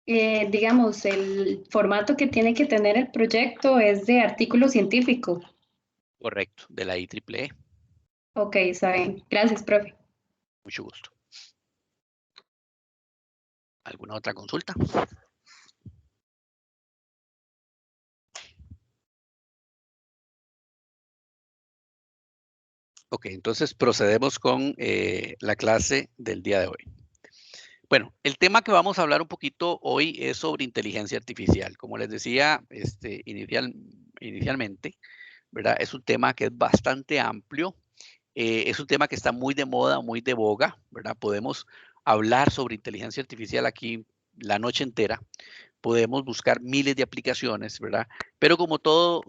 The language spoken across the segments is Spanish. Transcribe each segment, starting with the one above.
Digamos, el formato que tiene que tener el proyecto es de artículo científico. Correcto, de la IEEE. Ok, está bien. Gracias, profe. Mucho gusto. ¿Alguna otra consulta? Ok, entonces procedemos con la clase del día de hoy. Bueno, el tema que vamos a hablar un poquito hoy es sobre inteligencia artificial. Como les decía inicialmente, ¿verdad? Es un tema que es bastante amplio. Es un tema que está muy de moda, muy de boga, ¿verdad? Podemos hablar sobre inteligencia artificial aquí la noche entera. Podemos buscar miles de aplicaciones, ¿verdad? Pero como todo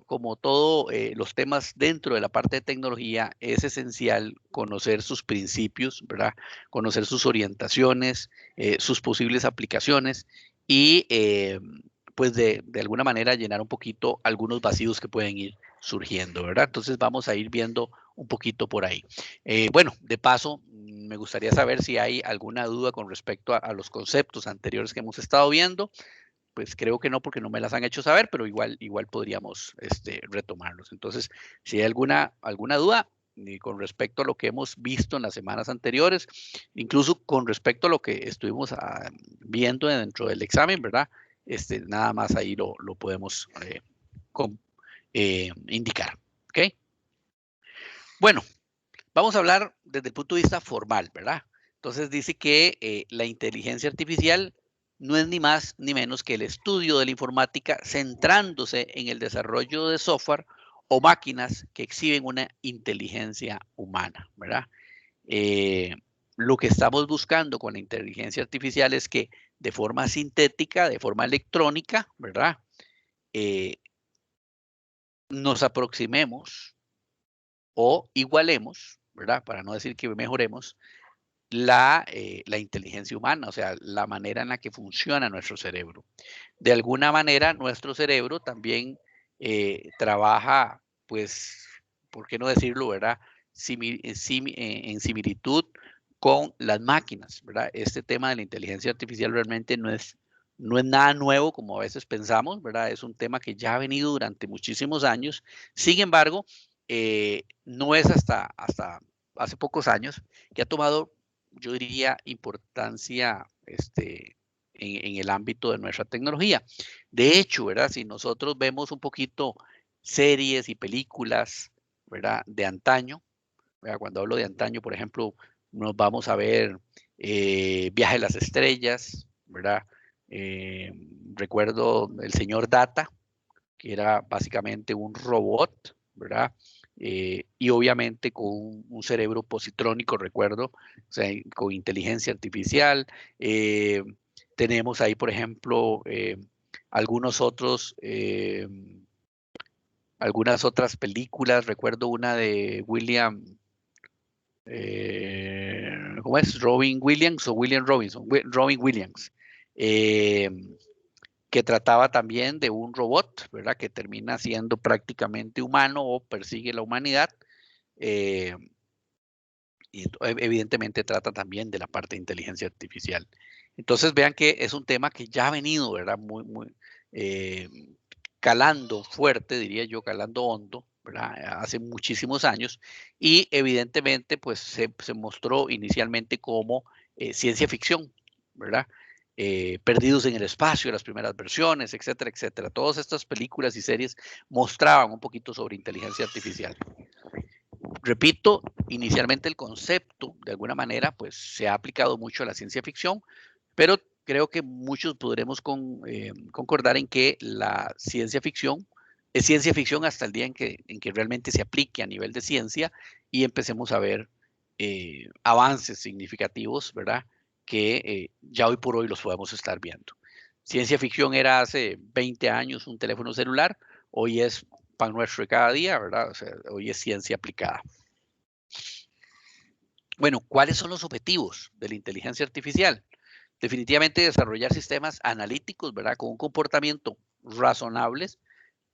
los temas dentro de la parte de tecnología, es esencial conocer sus principios, ¿verdad? Conocer sus orientaciones, sus posibles aplicaciones y pues de alguna manera llenar un poquito algunos vacíos que pueden ir surgiendo, ¿verdad? Entonces vamos a ir viendo un poquito por ahí. Bueno, de paso, me gustaría saber si hay alguna duda con respecto a los conceptos anteriores que hemos estado viendo. Pues creo que no, porque no me las han hecho saber, pero igual podríamos retomarlos. Entonces, si hay alguna duda con respecto a lo que hemos visto en las semanas anteriores, incluso con respecto a lo que estuvimos viendo dentro del examen, ¿verdad? Nada más ahí lo podemos indicar. ¿Ok? Bueno, vamos a hablar desde el punto de vista formal, ¿verdad? Entonces dice que la inteligencia artificial no es ni más ni menos que el estudio de la informática centrándose en el desarrollo de software o máquinas que exhiben una inteligencia humana, ¿verdad? Lo que estamos buscando con la inteligencia artificial es que de forma sintética, de forma electrónica, ¿verdad? Nos aproximemos o igualemos, ¿verdad? Para no decir que mejoremos la inteligencia humana, o sea, la manera en la que funciona nuestro cerebro. De alguna manera, nuestro cerebro también trabaja, pues, ¿por qué no decirlo, verdad? En similitud con las máquinas, ¿verdad? Este tema de la inteligencia artificial realmente no es nada nuevo como a veces pensamos, ¿verdad? Es un tema que ya ha venido durante muchísimos años. Sin embargo, no es hasta hace pocos años que ha tomado, yo diría, importancia en el ámbito de nuestra tecnología. De hecho, ¿verdad? Si nosotros vemos un poquito series y películas, ¿verdad? De antaño, ¿verdad? Cuando hablo de antaño, por ejemplo, nos vamos a ver Viaje a las Estrellas, ¿verdad? Eh, Recuerdo el señor Data, que era básicamente un robot, ¿verdad? Y obviamente con un cerebro positrónico, recuerdo, o sea, con inteligencia artificial. Eh, Tenemos ahí, por ejemplo, algunos otros, algunas otras películas. Recuerdo una de ¿cómo es? Robin Williams o William Robinson, Robin Williams. Eh, que trataba también de un robot, ¿verdad? Que termina siendo prácticamente humano o persigue la humanidad. eh, y evidentemente trata también de la parte de inteligencia artificial. Entonces vean que es un tema que ya ha venido, ¿verdad? Muy eh, calando fuerte, diría yo, calando hondo, ¿verdad? Hace muchísimos años y evidentemente pues se mostró inicialmente como ciencia ficción, ¿verdad? Perdidos en el espacio, las primeras versiones, etcétera, etcétera. Todas estas películas y series mostraban un poquito sobre inteligencia artificial. Repito, inicialmente el concepto, de alguna manera, pues se ha aplicado mucho a la ciencia ficción, pero creo que muchos podremos concordar en que la ciencia ficción es ciencia ficción hasta el día en que realmente se aplique a nivel de ciencia y empecemos a ver avances significativos, ¿verdad? Que ya hoy por hoy los podemos estar viendo. Ciencia ficción era hace 20 años un teléfono celular, hoy es pan nuestro de cada día, ¿verdad? O sea, hoy es ciencia aplicada. Bueno, ¿cuáles son los objetivos de la inteligencia artificial? Definitivamente desarrollar sistemas analíticos, ¿verdad? Con un comportamiento razonable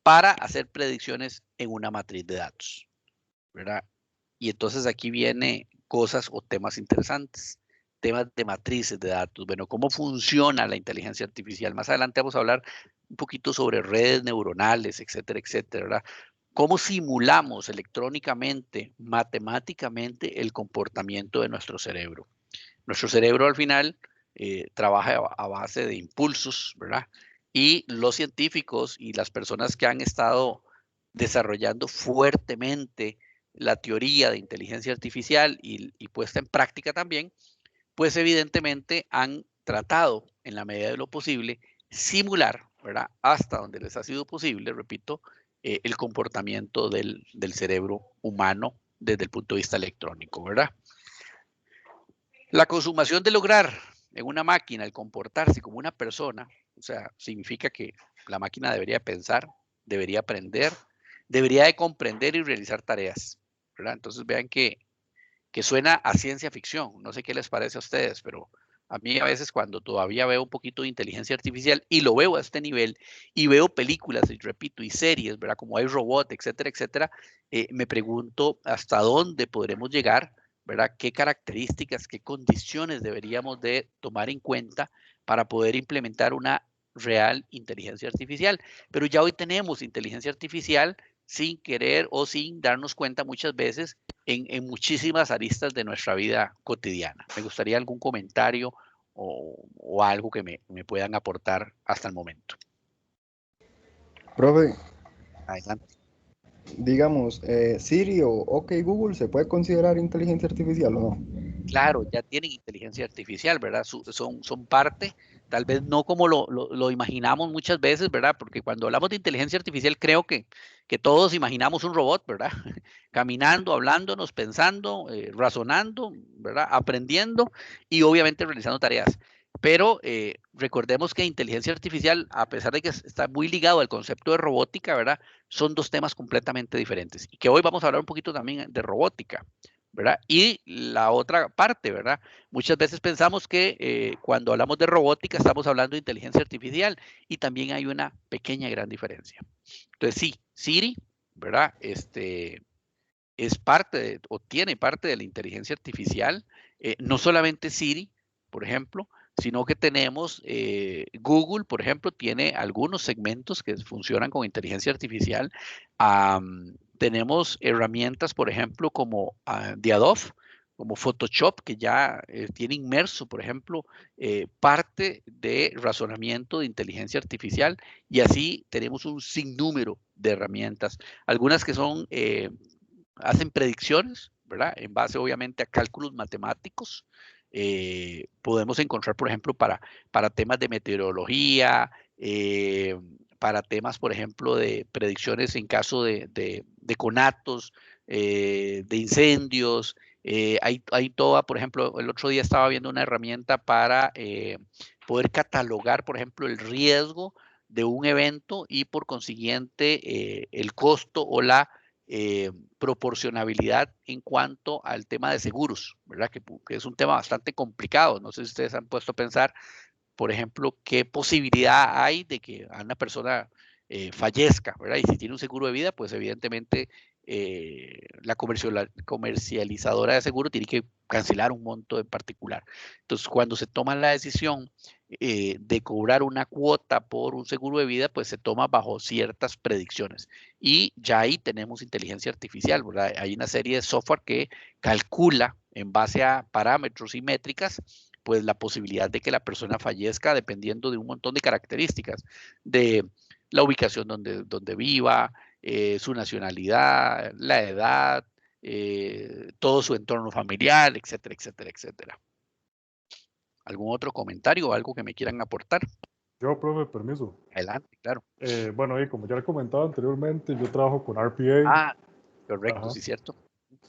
para hacer predicciones en una matriz de datos, ¿verdad? Y entonces aquí viene cosas o temas interesantes. temas de matrices de datos. Bueno, ¿cómo funciona la inteligencia artificial? Más adelante vamos a hablar un poquito sobre redes neuronales, etcétera, etcétera, ¿verdad? ¿Cómo simulamos electrónicamente, matemáticamente, el comportamiento de nuestro cerebro? Nuestro cerebro al final trabaja a base de impulsos, ¿verdad? Y los científicos y las personas que han estado desarrollando fuertemente la teoría de inteligencia artificial y puesta en práctica también, pues evidentemente han tratado en la medida de lo posible simular, ¿verdad? Hasta donde les ha sido posible, repito, el comportamiento del cerebro humano desde el punto de vista electrónico, ¿verdad? La consumación de lograr en una máquina el comportarse como una persona, o sea, significa que la máquina debería pensar, debería aprender, debería de comprender y realizar tareas, ¿verdad? Entonces vean que suena a ciencia ficción. No sé qué les parece a ustedes, pero a mí a veces cuando todavía veo un poquito de inteligencia artificial y lo veo a este nivel y veo películas, y repito, y series, ¿verdad? Como hay robot, etcétera, etcétera, me pregunto hasta dónde podremos llegar, ¿verdad? ¿Qué características, qué condiciones deberíamos de tomar en cuenta para poder implementar una real inteligencia artificial? Pero ya hoy tenemos inteligencia artificial sin querer o sin darnos cuenta muchas veces en muchísimas aristas de nuestra vida cotidiana. Me gustaría algún comentario o algo que me puedan aportar hasta el momento. Profe, Adelante. digamos, Siri o OK Google, ¿se puede considerar inteligencia artificial o no? Claro, ya tienen inteligencia artificial, ¿verdad? Son parte, tal vez no como lo imaginamos muchas veces, ¿verdad? Porque cuando hablamos de inteligencia artificial creo que todos imaginamos un robot, ¿verdad? Caminando, hablándonos, pensando, razonando, ¿verdad? Aprendiendo y obviamente realizando tareas. Pero recordemos que inteligencia artificial, a pesar de que está muy ligado al concepto de robótica, ¿verdad? Son dos temas completamente diferentes. Y que hoy vamos a hablar un poquito también de robótica. ¿Verdad? Y la otra parte, ¿verdad? Muchas veces pensamos que cuando hablamos de robótica estamos hablando de inteligencia artificial y también hay una pequeña gran diferencia. Entonces sí, Siri, ¿verdad? Es parte o tiene parte de la inteligencia artificial, no solamente Siri, por ejemplo, sino que tenemos Google, por ejemplo, tiene algunos segmentos que funcionan con inteligencia artificial. Tenemos herramientas, por ejemplo, como de Adobe, como Photoshop, que ya tiene inmerso, por ejemplo, parte de razonamiento de inteligencia artificial, y así tenemos un sinnúmero de herramientas, algunas que son hacen predicciones, ¿verdad? En base obviamente a cálculos matemáticos. Podemos encontrar, por ejemplo, para temas de meteorología, para temas, por ejemplo, de predicciones en caso de conatos, de incendios. Hay toda, por ejemplo, el otro día estaba viendo una herramienta para poder catalogar, por ejemplo, el riesgo de un evento y por consiguiente el costo o la proporcionabilidad en cuanto al tema de seguros, ¿verdad? Que es un tema bastante complicado. No sé si ustedes han puesto a pensar, por ejemplo, qué posibilidad hay de que una persona fallezca, ¿verdad? Y si tiene un seguro de vida, pues evidentemente la comercializadora de seguro tiene que cancelar un monto en particular. Entonces, cuando se toma la decisión de cobrar una cuota por un seguro de vida, pues se toma bajo ciertas predicciones. Y ya ahí tenemos inteligencia artificial, ¿verdad? Hay una serie de software que calcula en base a parámetros y métricas pues la posibilidad de que la persona fallezca dependiendo de un montón de características, de la ubicación donde viva, su nacionalidad, la edad, todo su entorno familiar, etcétera, etcétera, etcétera. ¿Algún otro comentario o algo que me quieran aportar? Yo, profe, permiso. Adelante, claro. Bueno, y como ya le comentaba anteriormente, yo trabajo con RPA. Ah, correcto, Ajá. sí, cierto.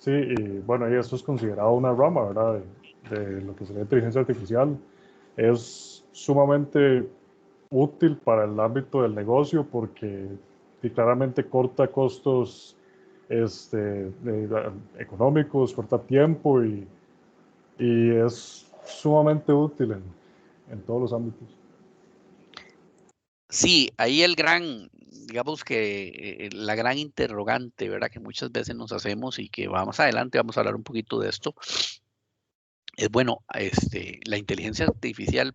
Sí, y bueno, y eso es considerado una rama, ¿verdad? De lo que sería inteligencia artificial. Es sumamente útil para el ámbito del negocio porque y claramente corta costos económicos, corta tiempo y es sumamente útil en todos los ámbitos. Sí, ahí el gran, digamos que la gran interrogante, ¿verdad? Que muchas veces nos hacemos y que vamos adelante, vamos a hablar un poquito de esto, es bueno, la inteligencia artificial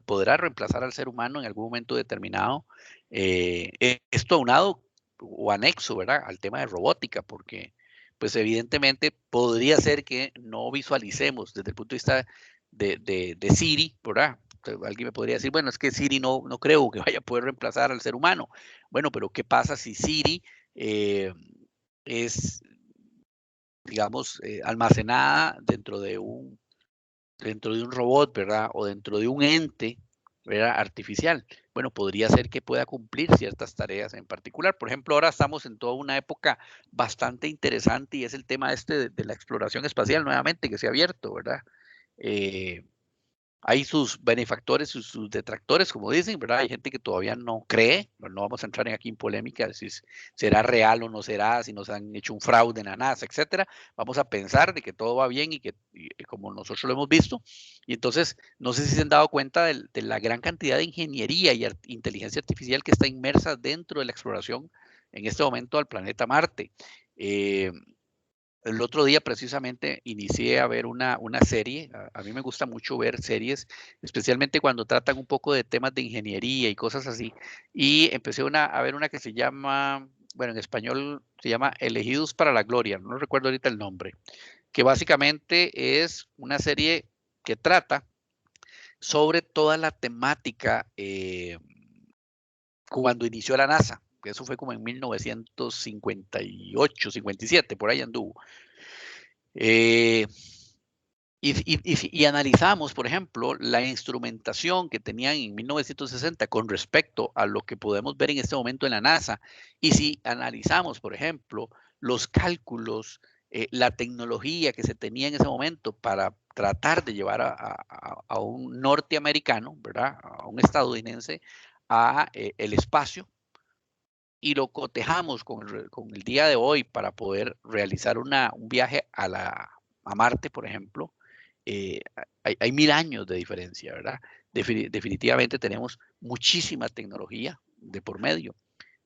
podrá reemplazar al ser humano en algún momento determinado. Esto aunado o anexo, ¿verdad?, al tema de robótica, porque pues evidentemente podría ser que no visualicemos desde el punto de vista de Siri, ¿verdad? Alguien me podría decir, bueno, es que Siri no creo que vaya a poder reemplazar al ser humano. Bueno, pero ¿qué pasa si Siri es, digamos, almacenada dentro de un robot, ¿verdad? O dentro de un ente, ¿verdad?, artificial? Bueno, podría ser que pueda cumplir ciertas tareas en particular. Por ejemplo, ahora estamos en toda una época bastante interesante y es el tema de la exploración espacial nuevamente que se ha abierto, ¿verdad? Hay sus benefactores, sus detractores, como dicen, ¿verdad? Hay gente que todavía no cree, no vamos a entrar aquí en polémica, si será real o no será, si nos han hecho un fraude en la NASA, etcétera. Vamos a pensar de que todo va bien y que como nosotros lo hemos visto. Y entonces, no sé si se han dado cuenta de la gran cantidad de ingeniería y inteligencia artificial que está inmersa dentro de la exploración en este momento al planeta Marte. El otro día precisamente inicié a ver una serie. A mí me gusta mucho ver series, especialmente cuando tratan un poco de temas de ingeniería y cosas así. Y empecé a ver una que se llama, bueno, en español se llama Elegidos para la Gloria, no recuerdo ahorita el nombre, que básicamente es una serie que trata sobre toda la temática cuando inició la NASA, que eso fue como en 1958, 57, por ahí anduvo. Y analizamos, por ejemplo, la instrumentación que tenían en 1960 con respecto a lo que podemos ver en este momento en la NASA. Y si analizamos, por ejemplo, los cálculos, la tecnología que se tenía en ese momento para tratar de llevar a un norteamericano, ¿verdad?, a un estadounidense, a el espacio, y lo cotejamos con el día de hoy para poder realizar un viaje a Marte, por ejemplo, hay 1000 años de diferencia, ¿verdad? Definitivamente tenemos muchísima tecnología de por medio.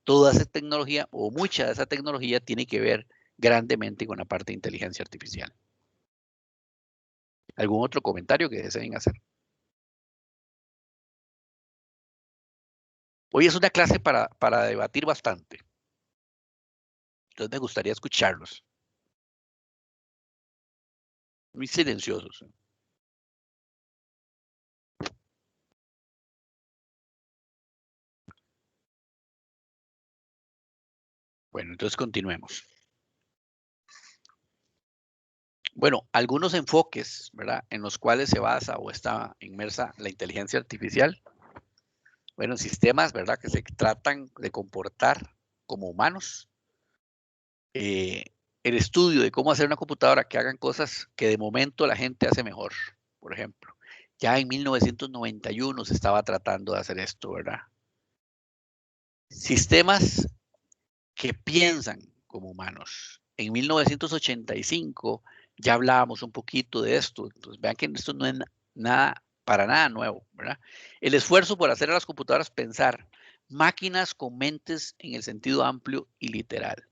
Toda esa tecnología o mucha de esa tecnología tiene que ver grandemente con la parte de inteligencia artificial. ¿Algún otro comentario que deseen hacer? Hoy es una clase para debatir bastante. Entonces me gustaría escucharlos. Muy silenciosos. Bueno, entonces continuemos. Bueno, algunos enfoques, ¿verdad?, en los cuales se basa o está inmersa la inteligencia artificial. Bueno, sistemas, ¿verdad?, que se tratan de comportar como humanos. El estudio de cómo hacer una computadora que hagan cosas que de momento la gente hace mejor, por ejemplo. Ya en 1991 se estaba tratando de hacer esto, ¿verdad? Sistemas que piensan como humanos. En 1985 ya hablábamos un poquito de esto. Entonces, vean que esto no es para nada nuevo, ¿verdad? El esfuerzo por hacer a las computadoras pensar, máquinas con mentes en el sentido amplio y literal.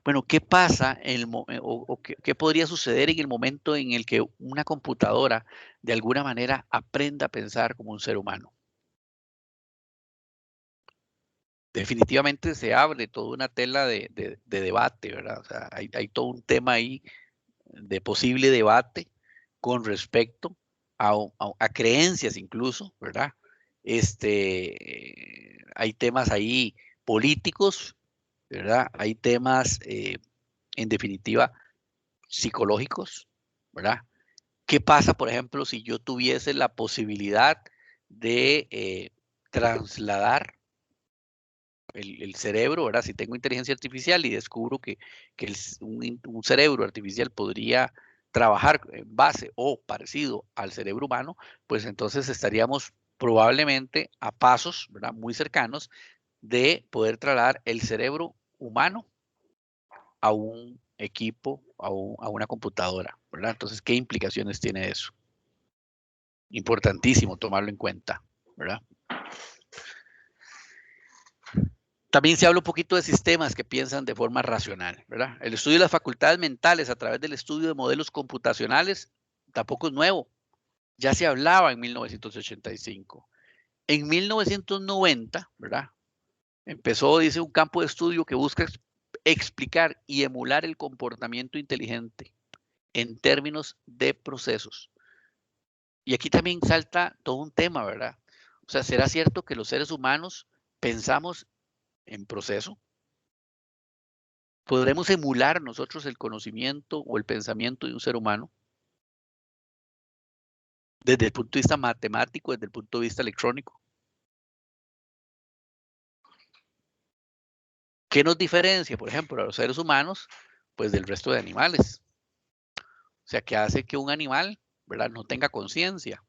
Bueno, ¿qué pasa o qué podría suceder en el momento en el que una computadora de alguna manera aprenda a pensar como un ser humano? Definitivamente se abre toda una tela de debate, ¿verdad? O sea, hay todo un tema ahí de posible debate con respecto a creencias incluso, ¿verdad? Hay temas ahí políticos, ¿verdad? Hay temas, en definitiva, psicológicos, ¿verdad? ¿Qué pasa, por ejemplo, si yo tuviese la posibilidad de trasladar el cerebro, ¿verdad? Si tengo inteligencia artificial y descubro que un cerebro artificial podría trabajar en base o parecido al cerebro humano, pues entonces estaríamos probablemente a pasos, ¿verdad?, muy cercanos de poder trasladar el cerebro humano a un equipo, a una computadora, ¿verdad? Entonces, ¿qué implicaciones tiene eso? Importantísimo tomarlo en cuenta, ¿verdad? También se habla un poquito de sistemas que piensan de forma racional, ¿verdad? El estudio de las facultades mentales a través del estudio de modelos computacionales tampoco es nuevo. Ya se hablaba en 1985. En 1990, ¿verdad? Empezó, dice, un campo de estudio que busca explicar y emular el comportamiento inteligente en términos de procesos. Y aquí también salta todo un tema, ¿verdad? O sea, ¿será cierto que los seres humanos pensamos en proceso? ¿Podremos emular nosotros el conocimiento o el pensamiento de un ser humano? Desde el punto de vista matemático, desde el punto de vista electrónico. ¿Qué nos diferencia, por ejemplo, a los seres humanos, pues del resto de animales? O sea, ¿qué hace que un animal, ¿verdad?, no tenga conciencia?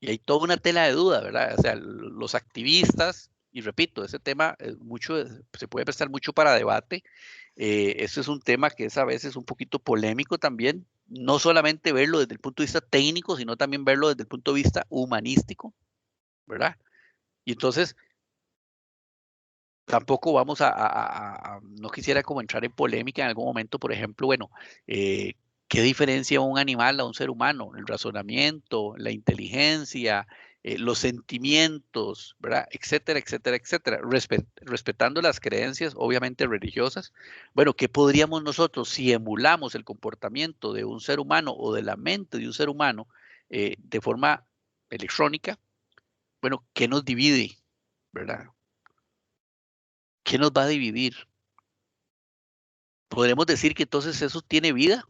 Y hay toda una tela de duda, ¿verdad? O sea, los activistas, y repito, ese tema se puede prestar mucho para debate. Este es un tema que es a veces un poquito polémico también, no solamente verlo desde el punto de vista técnico, sino también verlo desde el punto de vista humanístico, ¿verdad? Y entonces, tampoco vamos no quisiera como entrar en polémica en algún momento, por ejemplo, bueno, ¿qué diferencia un animal a un ser humano? El razonamiento, la inteligencia, los sentimientos, ¿verdad? Etcétera, etcétera, etcétera. Respetando las creencias, obviamente religiosas. Bueno, ¿qué podríamos nosotros, si emulamos el comportamiento de un ser humano o de la mente de un ser humano de forma electrónica? Bueno, ¿qué nos divide? ¿Verdad? ¿Qué nos va a dividir? ¿Podremos decir que entonces eso tiene vida?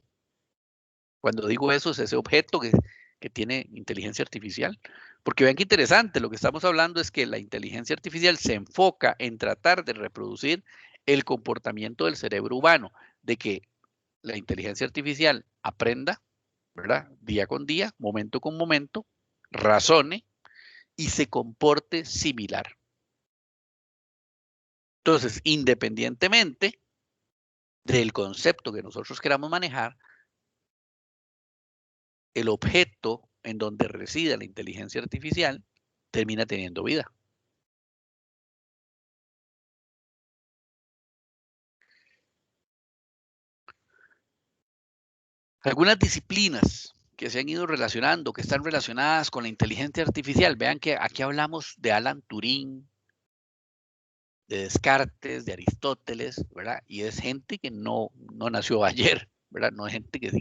Cuando digo eso, es ese objeto que tiene inteligencia artificial. Porque vean qué interesante, lo que estamos hablando es que la inteligencia artificial se enfoca en tratar de reproducir el comportamiento del cerebro humano, de que la inteligencia artificial aprenda, ¿verdad? Día con día, momento con momento, razone y se comporte similar. Entonces, independientemente del concepto que nosotros queramos manejar, el objeto en donde reside la inteligencia artificial termina teniendo vida. Algunas disciplinas que se han ido relacionando, que están relacionadas con la inteligencia artificial, vean que aquí hablamos de Alan Turing, de Descartes, de Aristóteles, ¿verdad? Y es gente que no nació ayer, ¿verdad? No es gente que o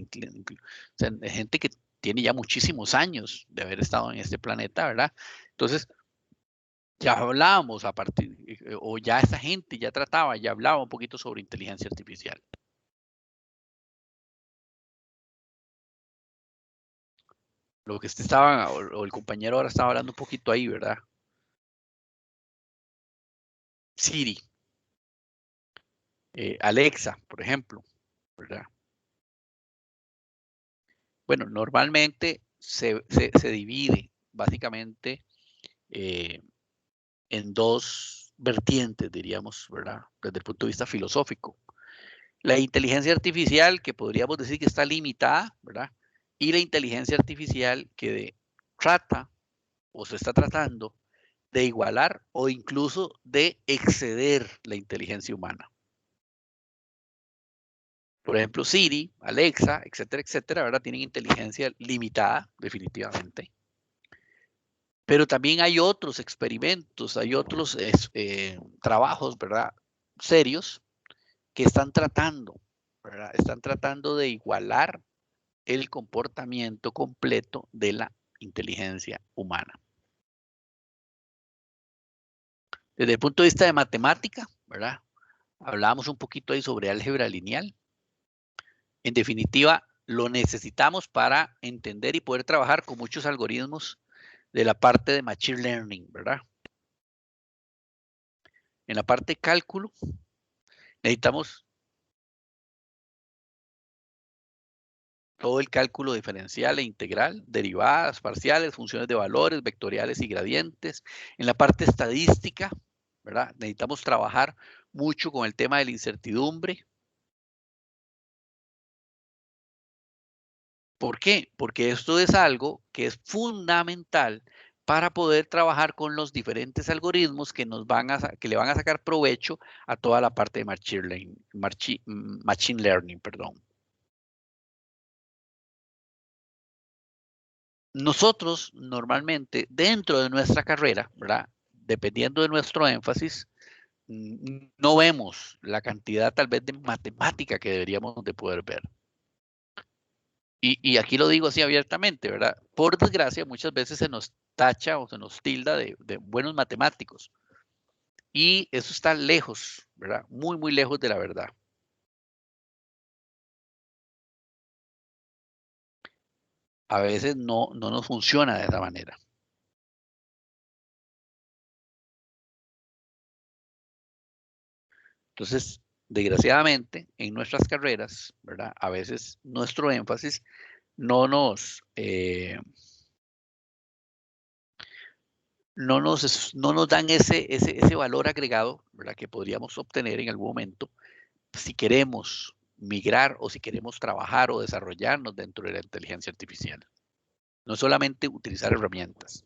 sea, es gente que tiene ya muchísimos años de haber estado en este planeta, ¿verdad? Entonces, ya hablábamos a partir, o ya esa gente ya trataba, ya hablaba un poquito sobre inteligencia artificial. Lo que usted estaba, o el compañero ahora estaba hablando un poquito ahí, ¿verdad? Siri, Alexa, por ejemplo, ¿verdad? Bueno, normalmente se divide básicamente en dos vertientes, diríamos, ¿verdad? Desde el punto de vista filosófico. La inteligencia artificial, que podríamos decir que está limitada, ¿verdad? Y la inteligencia artificial que trata o se está tratando de igualar o incluso de exceder la inteligencia humana. Por ejemplo, Siri, Alexa, etcétera, etcétera, ¿verdad? Tienen inteligencia limitada, definitivamente. Pero también hay otros experimentos, hay otros trabajos, ¿verdad? Serios que están tratando, ¿verdad? Están tratando de igualar el comportamiento completo de la inteligencia humana. Desde el punto de vista de matemática, ¿verdad? Hablábamos un poquito ahí sobre álgebra lineal. En definitiva, lo necesitamos para entender y poder trabajar con muchos algoritmos de la parte de Machine Learning, ¿verdad? En la parte de cálculo, necesitamos todo el cálculo diferencial e integral, derivadas, parciales, funciones de valores, vectoriales y gradientes. En la parte estadística, ¿verdad? Necesitamos trabajar mucho con el tema de la incertidumbre. ¿Por qué? Porque esto es algo que es fundamental para poder trabajar con los diferentes algoritmos que que le van a sacar provecho a toda la parte de Machine Learning, perdón. nosotros normalmente dentro de nuestra carrera, ¿verdad? Dependiendo de nuestro énfasis, no vemos la cantidad tal vez de matemática que deberíamos de poder ver. Y aquí lo digo así abiertamente, ¿verdad? Por desgracia, muchas veces se nos tacha o se nos tilda de buenos matemáticos. Y eso está lejos, ¿verdad? Muy, muy lejos de la verdad. A veces no nos funciona de esa manera. Entonces, desgraciadamente, en nuestras carreras, ¿verdad? A veces nuestro énfasis no nos dan ese valor agregado, ¿verdad? Que podríamos obtener en algún momento si queremos migrar o si queremos trabajar o desarrollarnos dentro de la inteligencia artificial. No solamente utilizar herramientas.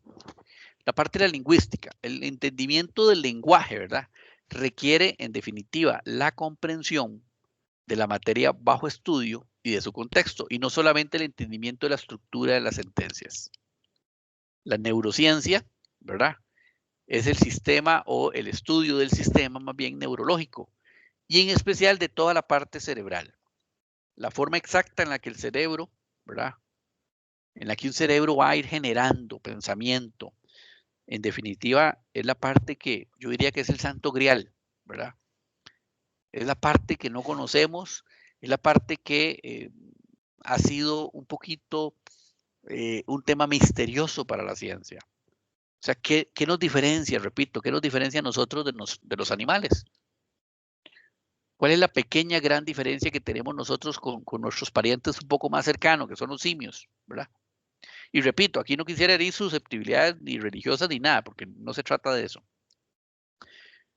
La parte de la lingüística, el entendimiento del lenguaje, ¿verdad? Requiere, en definitiva, la comprensión de la materia bajo estudio y de su contexto, y no solamente el entendimiento de la estructura de las sentencias. La neurociencia, ¿verdad? Es el sistema o el estudio del sistema más bien neurológico, y en especial de toda la parte cerebral. La forma exacta en la que el cerebro, ¿verdad? En la que un cerebro va a ir generando pensamiento. En definitiva, es la parte que yo diría que es el santo grial, ¿verdad? Es la parte que no conocemos, es la parte que ha sido un poquito un tema misterioso para la ciencia. O sea, ¿qué nos diferencia? Repito, ¿qué nos diferencia a nosotros de los animales? ¿Cuál es la pequeña, gran diferencia que tenemos nosotros con nuestros parientes un poco más cercanos, que son los simios, ¿verdad? Y repito, aquí no quisiera herir susceptibilidades ni religiosas ni nada, porque no se trata de eso.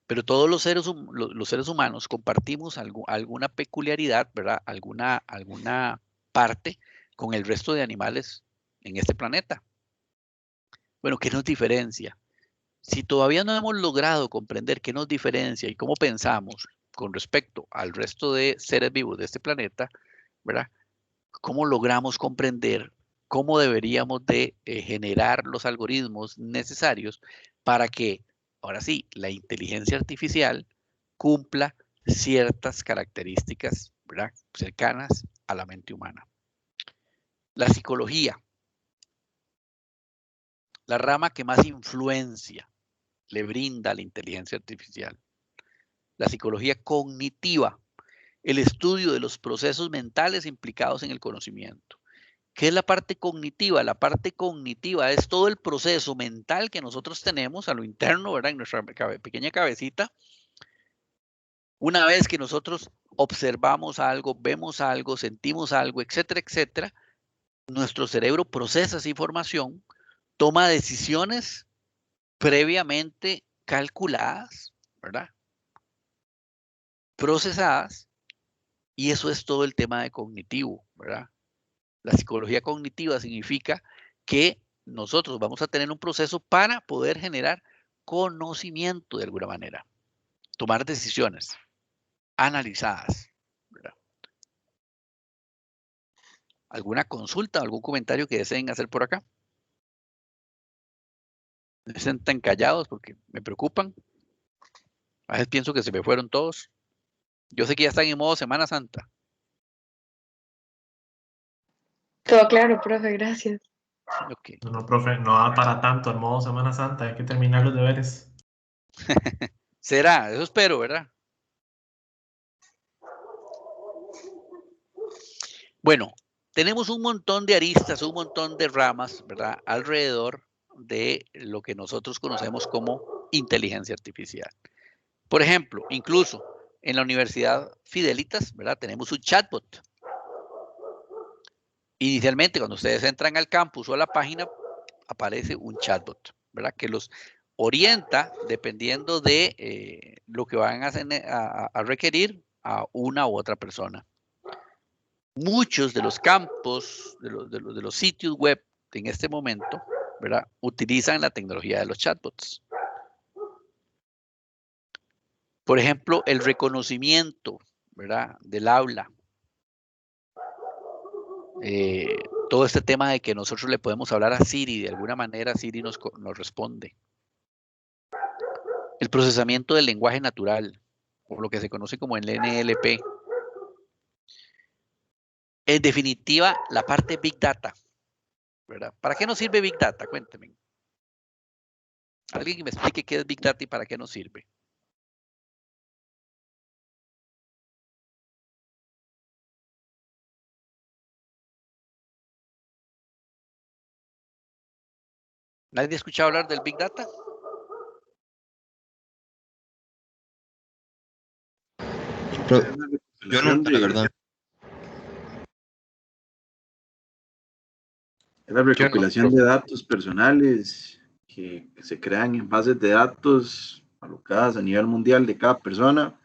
Pero todos los seres humanos compartimos alguna peculiaridad, ¿verdad? Alguna parte con el resto de animales en este planeta. Bueno, ¿qué nos diferencia? Si todavía no hemos logrado comprender qué nos diferencia y cómo pensamos con respecto al resto de seres vivos de este planeta, ¿verdad? ¿Cómo logramos comprender cómo deberíamos de generar los algoritmos necesarios para que, ahora sí, la inteligencia artificial cumpla ciertas características, ¿verdad? Cercanas a la mente humana? La psicología, la rama que más influencia le brinda a la inteligencia artificial. La psicología cognitiva, el estudio de los procesos mentales implicados en el conocimiento. ¿Qué es la parte cognitiva? La parte cognitiva es todo el proceso mental que nosotros tenemos a lo interno, ¿verdad? En nuestra pequeña cabecita. Una vez que nosotros observamos algo, vemos algo, sentimos algo, etcétera, etcétera, nuestro cerebro procesa esa información, toma decisiones previamente calculadas, ¿verdad? Procesadas, y eso es todo el tema de cognitivo, ¿verdad? La psicología cognitiva significa que nosotros vamos a tener un proceso para poder generar conocimiento de alguna manera, tomar decisiones analizadas, ¿verdad? ¿Alguna consulta, algún comentario que deseen hacer por acá? No estén tan callados porque me preocupan. A veces pienso que se me fueron todos. Yo sé que ya están en modo Semana Santa. Todo claro, profe, gracias. Okay. No, profe, no va para tanto el modo Semana Santa, hay que terminar los deberes. Será, eso espero, ¿verdad? Bueno, tenemos un montón de aristas, un montón de ramas, ¿verdad? Alrededor de lo que nosotros conocemos como inteligencia artificial. Por ejemplo, incluso en la Universidad Fidelitas, ¿verdad? Tenemos un chatbot. Inicialmente, cuando ustedes entran al campus o a la página, aparece un chatbot, ¿verdad? Que los orienta dependiendo de lo que van a requerir a una u otra persona. Muchos de los campos, de los sitios web en este momento, ¿verdad? Utilizan la tecnología de los chatbots. Por ejemplo, el reconocimiento, ¿verdad? Del habla. Todo este tema de que nosotros le podemos hablar a Siri, de alguna manera Siri nos responde. El procesamiento del lenguaje natural, o lo que se conoce como el NLP. En definitiva, la parte Big Data, ¿verdad? ¿Para qué nos sirve Big Data? Cuéntenme. Alguien que me explique qué es Big Data y para qué nos sirve. ¿Nadie ha escuchado hablar del Big Data? Yo no, la verdad. Es la recopilación de datos personales que se crean en bases de datos alocadas a nivel mundial de cada persona,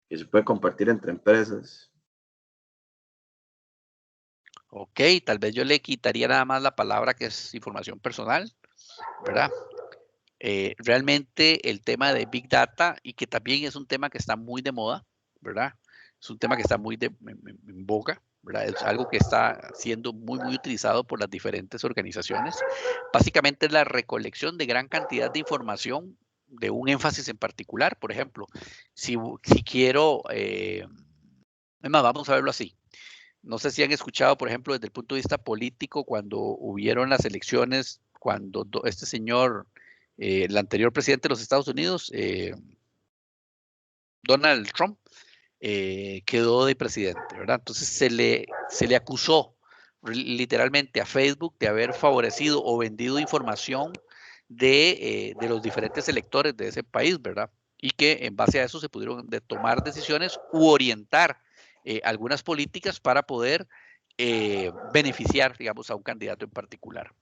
que se puede compartir entre empresas. Ok, tal vez yo le quitaría nada más la palabra que es información personal, ¿verdad? Realmente el tema de Big Data, y que también es un tema que está muy de moda, ¿verdad? Es un tema que está muy en boga, ¿verdad? Es algo que está siendo muy utilizado por las diferentes organizaciones. Básicamente es la recolección de gran cantidad de información de un énfasis en particular. Por ejemplo, si quiero, es más, vamos a verlo así. No sé si han escuchado, por ejemplo, desde el punto de vista político, cuando hubieron las elecciones, cuando este señor, el anterior presidente de los Estados Unidos, Donald Trump, quedó de presidente, ¿verdad? Entonces se le acusó literalmente a Facebook de haber favorecido o vendido información de los diferentes electores de ese país, ¿verdad? Y que en base a eso se pudieron tomar decisiones u orientar algunas políticas para poder beneficiar, digamos, a un candidato en particular.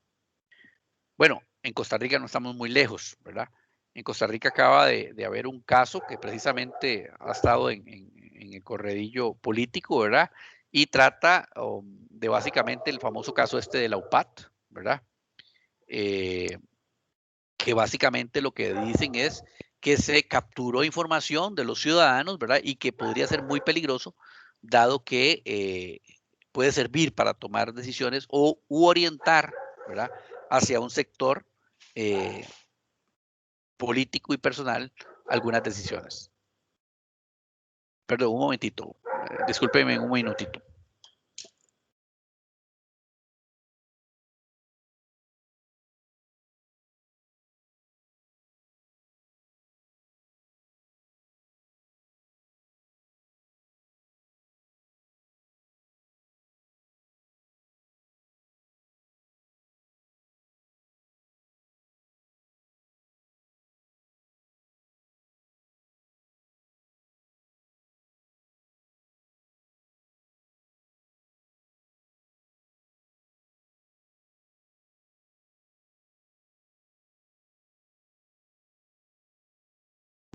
Bueno, en Costa Rica no estamos muy lejos, ¿verdad? En Costa Rica acaba de haber un caso que precisamente ha estado en el corredillo político, ¿verdad? Y trata de básicamente el famoso caso este de la UPAT, ¿verdad? Que básicamente lo que dicen es que se capturó información de los ciudadanos, ¿verdad? Y que podría ser muy peligroso, dado que puede servir para tomar decisiones u orientar, ¿verdad? Hacia un sector político y personal algunas decisiones. Perdón, un momentito. Discúlpeme un minutito.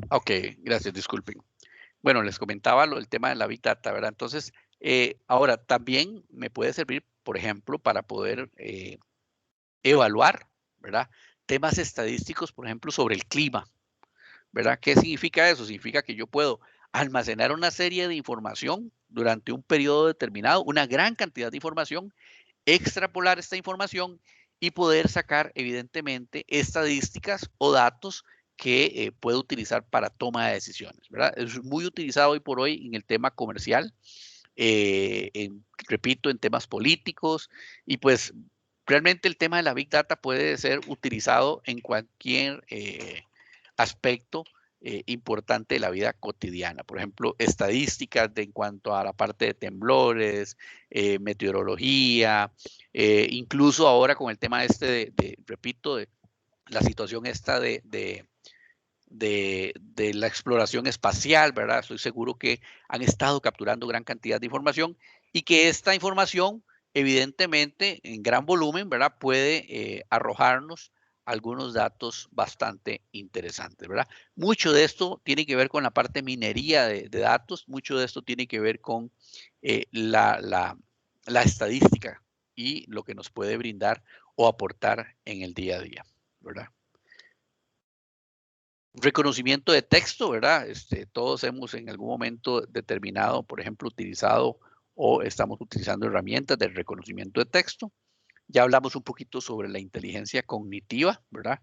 Ok, gracias, disculpen. Bueno, les comentaba el tema de la Big Data, ¿verdad? Entonces, ahora también me puede servir, por ejemplo, para poder evaluar, ¿verdad? Temas estadísticos, por ejemplo, sobre el clima, ¿verdad? ¿Qué significa eso? Significa que yo puedo almacenar una serie de información durante un periodo determinado, una gran cantidad de información, extrapolar esta información y poder sacar, evidentemente, estadísticas o datos que puedo utilizar para toma de decisiones, ¿verdad? Es muy utilizado hoy por hoy en el tema comercial, repito, en temas políticos, y pues realmente el tema de la Big Data puede ser utilizado en cualquier aspecto importante de la vida cotidiana. Por ejemplo, estadísticas en cuanto a la parte de temblores, meteorología, incluso ahora con el tema este repito, de la situación esta de la exploración espacial, ¿verdad? Estoy seguro que han estado capturando gran cantidad de información y que esta información, evidentemente, en gran volumen, ¿verdad? Puede arrojarnos algunos datos bastante interesantes, ¿verdad? Mucho de esto tiene que ver con la parte minería de datos, mucho de esto tiene que ver con la estadística y lo que nos puede brindar o aportar en el día a día, ¿verdad? Reconocimiento de texto, ¿verdad? Todos hemos en algún momento determinado, por ejemplo, utilizado o estamos utilizando herramientas de reconocimiento de texto. Ya hablamos un poquito sobre la inteligencia cognitiva, ¿verdad?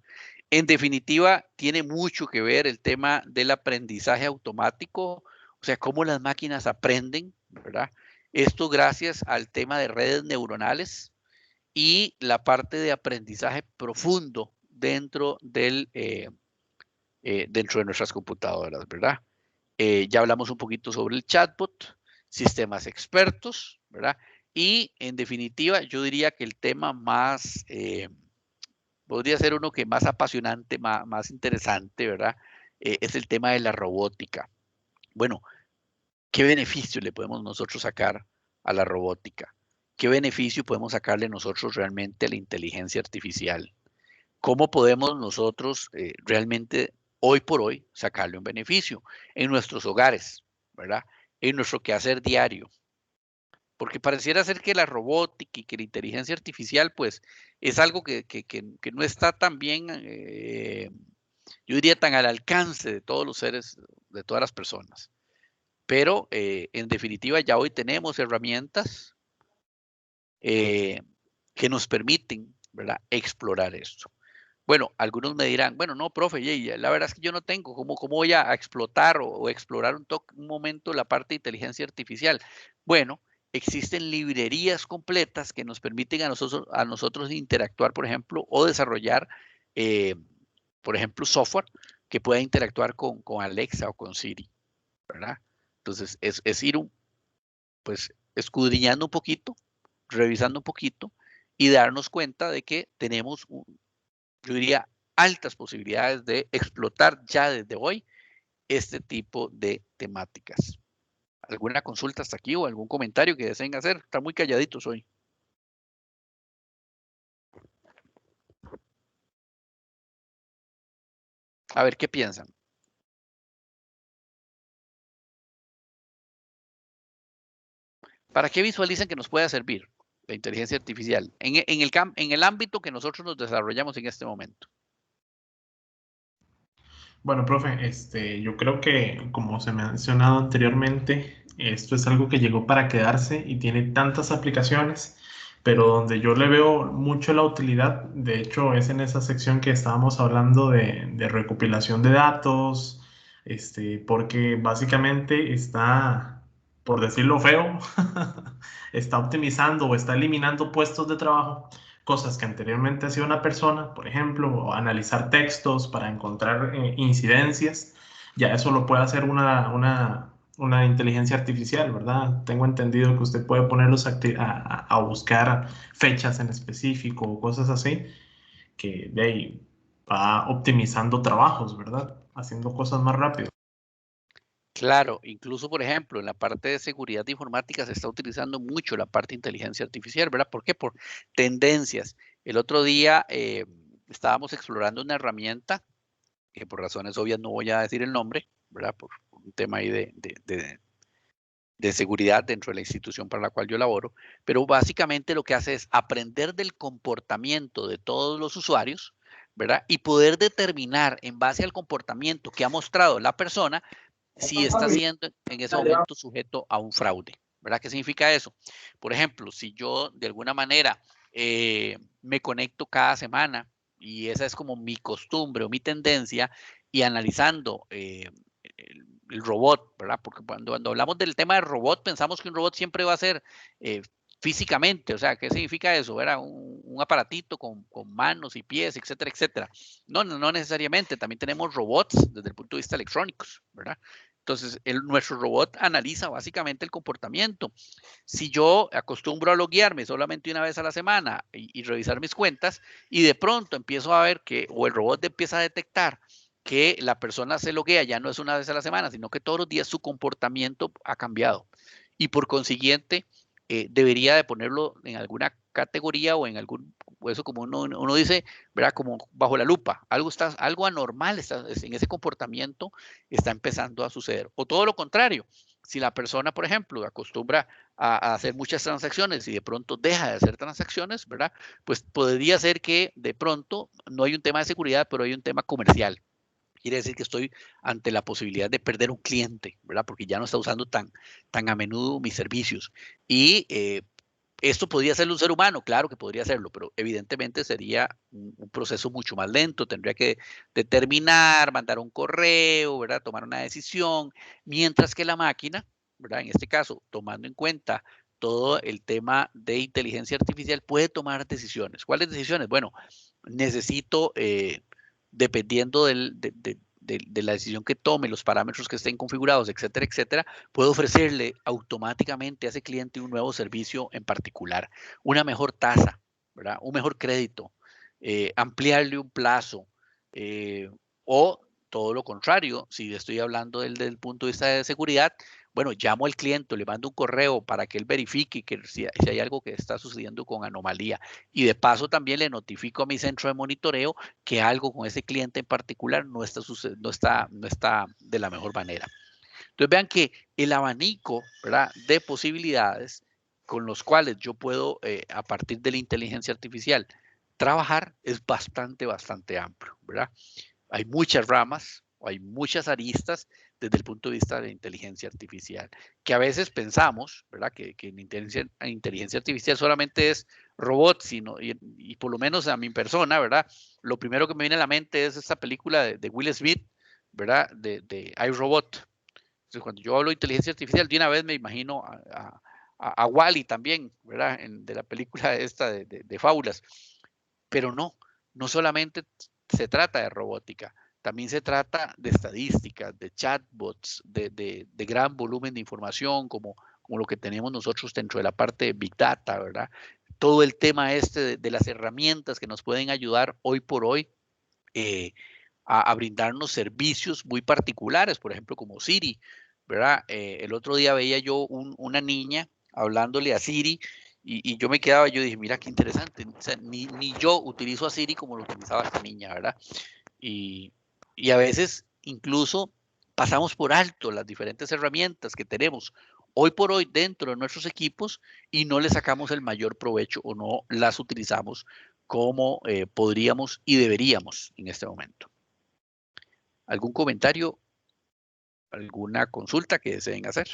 En definitiva, tiene mucho que ver el tema del aprendizaje automático, o sea, cómo las máquinas aprenden, ¿verdad? Esto gracias al tema de redes neuronales y la parte de aprendizaje profundo dentro de nuestras computadoras, ¿verdad? Ya hablamos un poquito sobre el chatbot, sistemas expertos, ¿verdad? Y en definitiva, yo diría que el tema más, podría ser uno que más apasionante, más interesante, ¿verdad? Es el tema de la robótica. Bueno, ¿qué beneficio le podemos nosotros sacar a la robótica? ¿Qué beneficio podemos sacarle nosotros realmente a la inteligencia artificial? ¿Cómo podemos nosotros realmente hoy por hoy sacarle un beneficio en nuestros hogares, ¿verdad? En nuestro quehacer diario. Porque pareciera ser que la robótica y que la inteligencia artificial, pues, es algo que no está tan bien, yo diría, tan al alcance de todos los seres, de todas las personas. Pero, en definitiva, ya hoy tenemos herramientas que nos permiten, ¿verdad?, explorar esto. Bueno, algunos me dirán, bueno, no, profe, la verdad es que yo no tengo, ¿cómo voy a explotar o explorar un momento la parte de inteligencia artificial? Bueno, existen librerías completas que nos permiten a nosotros interactuar, por ejemplo, o desarrollar, por ejemplo, software que pueda interactuar con Alexa o con Siri, ¿verdad? Entonces, es ir pues, escudriñando un poquito, revisando un poquito y darnos cuenta de que tenemos yo diría, altas posibilidades de explotar ya desde hoy este tipo de temáticas. ¿Alguna consulta hasta aquí o algún comentario que deseen hacer? Están muy calladitos hoy. A ver, ¿qué piensan? ¿Para qué visualizan que nos pueda servir la inteligencia artificial en el ámbito que nosotros nos desarrollamos en este momento? Bueno, profe, yo creo que, como se me ha mencionado anteriormente, esto es algo que llegó para quedarse y tiene tantas aplicaciones, pero donde yo le veo mucho la utilidad, de hecho, es en esa sección que estábamos hablando de recopilación de datos, porque básicamente está, por decirlo feo, está optimizando o está eliminando puestos de trabajo, cosas que anteriormente hacía una persona, por ejemplo, analizar textos para encontrar incidencias, ya eso lo puede hacer una inteligencia artificial, ¿verdad? Tengo entendido que usted puede ponerlos a buscar fechas en específico o cosas así, que de ahí va optimizando trabajos, ¿verdad? Haciendo cosas más rápido. Claro, incluso, por ejemplo, en la parte de seguridad informática se está utilizando mucho la parte de inteligencia artificial, ¿verdad? ¿Por qué? Por tendencias. El otro día estábamos explorando una herramienta, que por razones obvias no voy a decir el nombre, ¿verdad? Por un tema ahí de seguridad dentro de la institución para la cual yo laboro, pero básicamente lo que hace es aprender del comportamiento de todos los usuarios, ¿verdad? Y poder determinar en base al comportamiento que ha mostrado la persona si está siendo en ese momento sujeto a un fraude, ¿verdad? ¿Qué significa eso? Por ejemplo, si yo de alguna manera me conecto cada semana y esa es como mi costumbre o mi tendencia y analizando el robot, ¿verdad? Porque cuando hablamos del tema del robot pensamos que un robot siempre va a ser físicamente, o sea, ¿qué significa eso? Era un aparatito con manos y pies, etcétera, etcétera. No necesariamente, también tenemos robots desde el punto de vista electrónicos, ¿verdad? Entonces, nuestro robot analiza básicamente el comportamiento. Si yo acostumbro a loguearme solamente una vez a la semana y revisar mis cuentas, y de pronto empiezo a ver que, o el robot empieza a detectar que la persona se loguea ya no es una vez a la semana, sino que todos los días su comportamiento ha cambiado. Y por consiguiente, debería de ponerlo en alguna categoría o en algún, eso como uno dice, ¿verdad? Como bajo la lupa, algo anormal está, en ese comportamiento está empezando a suceder. O todo lo contrario, si la persona, por ejemplo, acostumbra a hacer muchas transacciones y de pronto deja de hacer transacciones, ¿verdad? Pues podría ser que de pronto no hay un tema de seguridad, pero hay un tema comercial. quiere decir que estoy ante la posibilidad de perder un cliente, ¿verdad? Porque ya no está usando tan a menudo mis servicios. Y esto podría hacerlo un ser humano, claro que podría hacerlo, pero evidentemente sería un proceso mucho más lento. Tendría que determinar, mandar un correo, ¿verdad? Tomar una decisión, mientras que la máquina, ¿verdad? En este caso, tomando en cuenta todo el tema de inteligencia artificial, puede tomar decisiones. ¿Cuáles decisiones? Bueno, necesito, dependiendo de la decisión que tome, los parámetros que estén configurados, etcétera, etcétera, puedo ofrecerle automáticamente a ese cliente un nuevo servicio en particular, una mejor tasa, ¿verdad? Un mejor crédito, ampliarle un plazo, o todo lo contrario, si estoy hablando desde el punto de vista de seguridad, bueno, llamo al cliente, le mando un correo para que él verifique que si hay algo que está sucediendo con anomalía. Y de paso también le notifico a mi centro de monitoreo que algo con ese cliente en particular no está de la mejor manera. Entonces vean que el abanico, ¿verdad?, de posibilidades con los cuales yo puedo, a partir de la inteligencia artificial, trabajar es bastante amplio, ¿verdad? Hay muchas ramas, hay muchas aristas desde el punto de vista de la inteligencia artificial, que a veces pensamos, ¿verdad?, que inteligencia artificial solamente es robots, y por lo menos a mi persona, ¿verdad?, lo primero que me viene a la mente es esta película de Will Smith, ¿verdad?, de iRobot. Entonces, cuando yo hablo de inteligencia artificial, de una vez me imagino a Wall-E también, ¿verdad?, de la película esta de fábulas. Pero no solamente se trata de robótica, también se trata de estadísticas, de chatbots, de gran volumen de información, como lo que tenemos nosotros dentro de la parte de Big Data, ¿verdad? Todo el tema de las herramientas que nos pueden ayudar hoy por hoy, a brindarnos servicios muy particulares, por ejemplo, como Siri, ¿verdad? El otro día veía yo una niña hablándole a Siri, y yo me quedaba, yo dije, mira qué interesante, o sea, ni yo utilizo a Siri como lo utilizaba esta niña, ¿verdad? Y a veces incluso pasamos por alto las diferentes herramientas que tenemos hoy por hoy dentro de nuestros equipos y no le sacamos el mayor provecho o no las utilizamos como podríamos y deberíamos en este momento. ¿Algún comentario? ¿Alguna consulta que deseen hacer?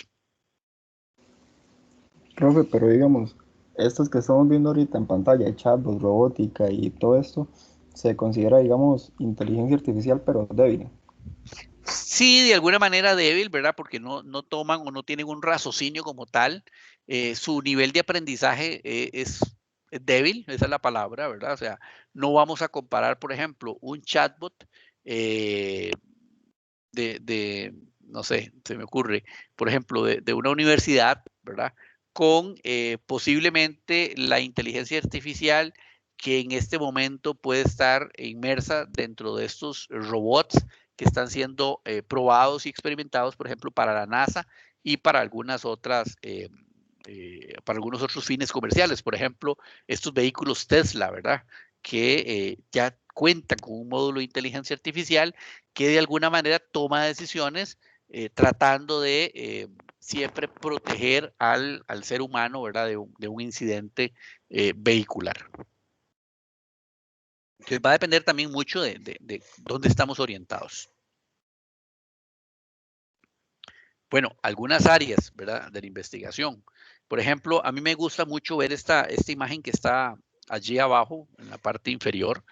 Profe, pero digamos, estos que estamos viendo ahorita en pantalla, chatbots, robótica y todo esto, se considera, digamos, inteligencia artificial, pero débil. Sí, de alguna manera débil, ¿verdad? Porque no toman o no tienen un raciocinio como tal. Su nivel de aprendizaje es débil, esa es la palabra, ¿verdad? O sea, no vamos a comparar, por ejemplo, un chatbot no sé, se me ocurre, por ejemplo, de una universidad, ¿verdad?, con posiblemente la inteligencia artificial que en este momento puede estar inmersa dentro de estos robots que están siendo probados y experimentados, por ejemplo, para la NASA y para algunas otras, para algunos otros fines comerciales. Por ejemplo, estos vehículos Tesla, ¿verdad?, que ya cuentan con un módulo de inteligencia artificial que de alguna manera toma decisiones tratando de siempre proteger al ser humano, ¿verdad?, de un incidente vehicular. Entonces va a depender también mucho de dónde estamos orientados. Bueno, algunas áreas, ¿verdad?, de la investigación. Por ejemplo, a mí me gusta mucho ver esta imagen que está allí abajo, en la parte inferior.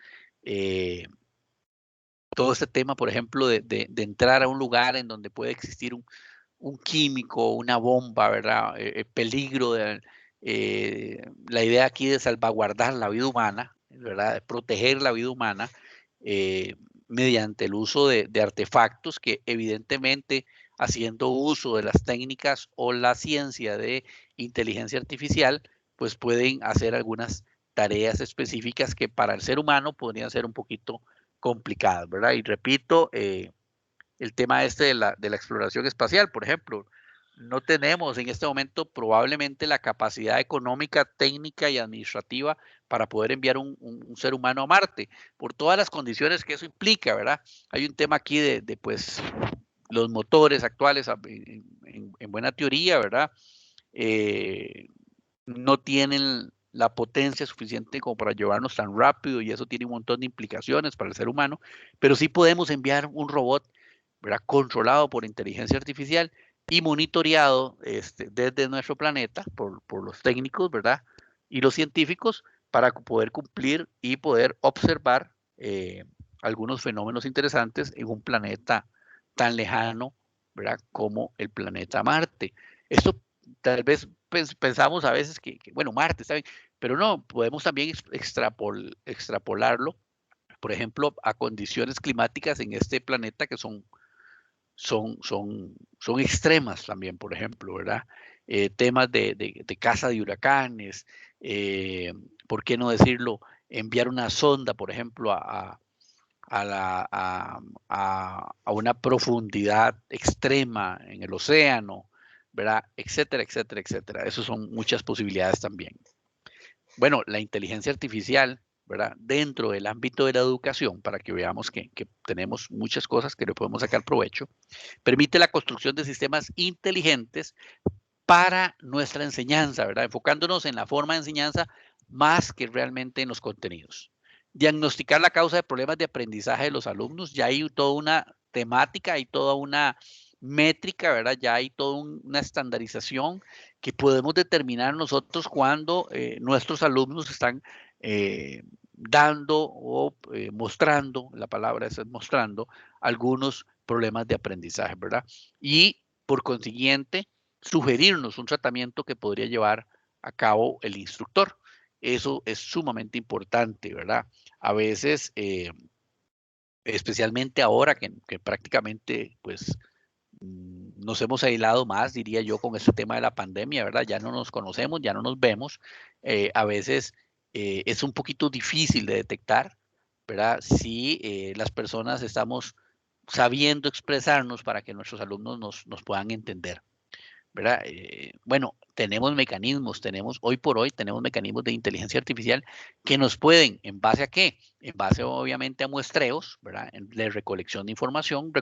Todo este tema, por ejemplo, de entrar a un lugar en donde puede existir un químico, una bomba, ¿verdad? El peligro de la idea aquí de salvaguardar la vida humana, ¿verdad? De proteger la vida humana mediante el uso de artefactos que evidentemente haciendo uso de las técnicas o la ciencia de inteligencia artificial, pues pueden hacer algunas tareas específicas que para el ser humano podrían ser un poquito complicadas, ¿verdad? Y repito, el tema de la exploración espacial, por ejemplo. No tenemos en este momento probablemente la capacidad económica, técnica y administrativa para poder enviar un ser humano a Marte, por todas las condiciones que eso implica, ¿verdad? Hay un tema aquí de pues, los motores actuales, en buena teoría, ¿verdad? No tienen la potencia suficiente como para llevarnos tan rápido y eso tiene un montón de implicaciones para el ser humano, pero sí podemos enviar un robot, ¿verdad?, controlado por inteligencia artificial y monitoreado desde nuestro planeta por los técnicos, ¿verdad?, y los científicos para poder cumplir y poder observar algunos fenómenos interesantes en un planeta tan lejano, ¿verdad?, como el planeta Marte. Esto tal vez pensamos a veces bueno, Marte está bien, pero no, podemos también extrapolarlo, por ejemplo, a condiciones climáticas en este planeta que son extremas también, por ejemplo, ¿verdad? Temas de caza de huracanes, ¿por qué no decirlo? Enviar una sonda, por ejemplo, a una profundidad extrema en el océano, ¿verdad? Etcétera, etcétera, etcétera. Esas son muchas posibilidades también. Bueno, la inteligencia artificial, ¿verdad?, dentro del ámbito de la educación, para que veamos que tenemos muchas cosas que le podemos sacar provecho, permite la construcción de sistemas inteligentes para nuestra enseñanza, ¿verdad?, enfocándonos en la forma de enseñanza más que realmente en los contenidos. Diagnosticar la causa de problemas de aprendizaje de los alumnos, ya hay toda una temática, hay toda una métrica, ¿verdad?, ya hay toda una estandarización que podemos determinar nosotros cuando nuestros alumnos están dando o mostrando, la palabra es mostrando, algunos problemas de aprendizaje, ¿verdad? Y por consiguiente, sugerirnos un tratamiento que podría llevar a cabo el instructor. Eso es sumamente importante, ¿verdad? A veces, especialmente ahora que prácticamente, pues, nos hemos aislado más, diría yo, con este tema de la pandemia, ¿verdad? Ya no nos conocemos, ya no nos vemos. A veces es un poquito difícil de detectar, ¿verdad? Si las personas estamos sabiendo expresarnos para que nuestros alumnos nos puedan entender, ¿verdad? Bueno, tenemos mecanismos, hoy por hoy tenemos mecanismos de inteligencia artificial que nos pueden, ¿en base a qué? En base obviamente a muestreos, ¿verdad?, de recolección de información.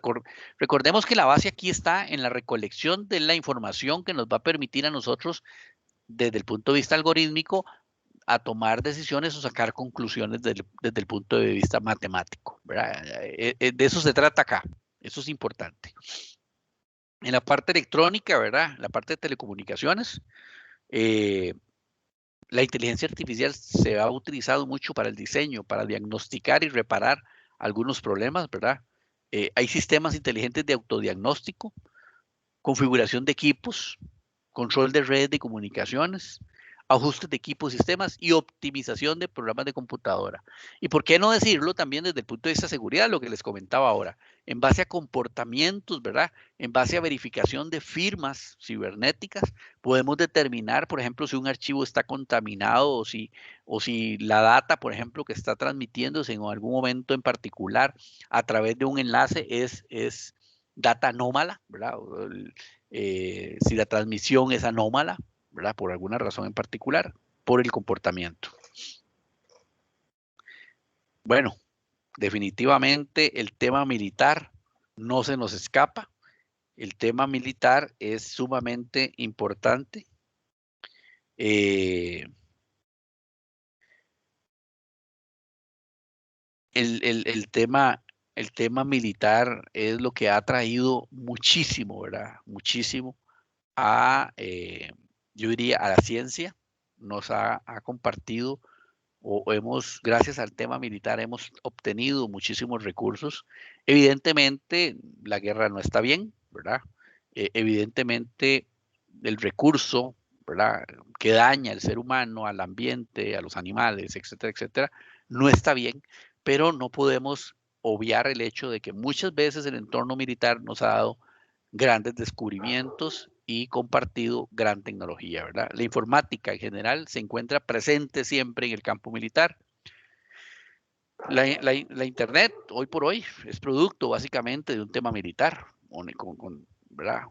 Recordemos que la base aquí está en la recolección de la información que nos va a permitir a nosotros, desde el punto de vista algorítmico, a tomar decisiones o sacar conclusiones desde el punto de vista matemático, ¿verdad? De eso se trata acá, eso es importante. En la parte electrónica, ¿verdad?, la parte de telecomunicaciones, la inteligencia artificial se ha utilizado mucho para el diseño, para diagnosticar y reparar algunos problemas, ¿verdad? Hay sistemas inteligentes de autodiagnóstico, configuración de equipos, control de redes de comunicaciones, ajustes de equipos y sistemas y optimización de programas de computadora. Y por qué no decirlo también desde el punto de vista de seguridad, lo que les comentaba ahora, en base a comportamientos, ¿verdad? En base a verificación de firmas cibernéticas, podemos determinar, por ejemplo, si un archivo está contaminado o si la data, por ejemplo, que está transmitiéndose en algún momento en particular a través de un enlace es data anómala, ¿verdad? Si la transmisión es anómala, ¿verdad?, por alguna razón en particular, por el comportamiento. Bueno, definitivamente el tema militar no se nos escapa. El tema militar es sumamente importante. El tema militar es lo que ha traído muchísimo, ¿verdad? Muchísimo yo diría, a la ciencia. Nos ha compartido gracias al tema militar, hemos obtenido muchísimos recursos. Evidentemente, la guerra no está bien, ¿verdad? Evidentemente, el recurso, ¿verdad?, que daña al ser humano, al ambiente, a los animales, etcétera, etcétera, no está bien, pero no podemos obviar el hecho de que muchas veces el entorno militar nos ha dado grandes descubrimientos y compartido gran tecnología, ¿verdad? La informática en general se encuentra presente siempre en el campo militar. La Internet, hoy por hoy, es producto básicamente de un tema militar, ¿verdad?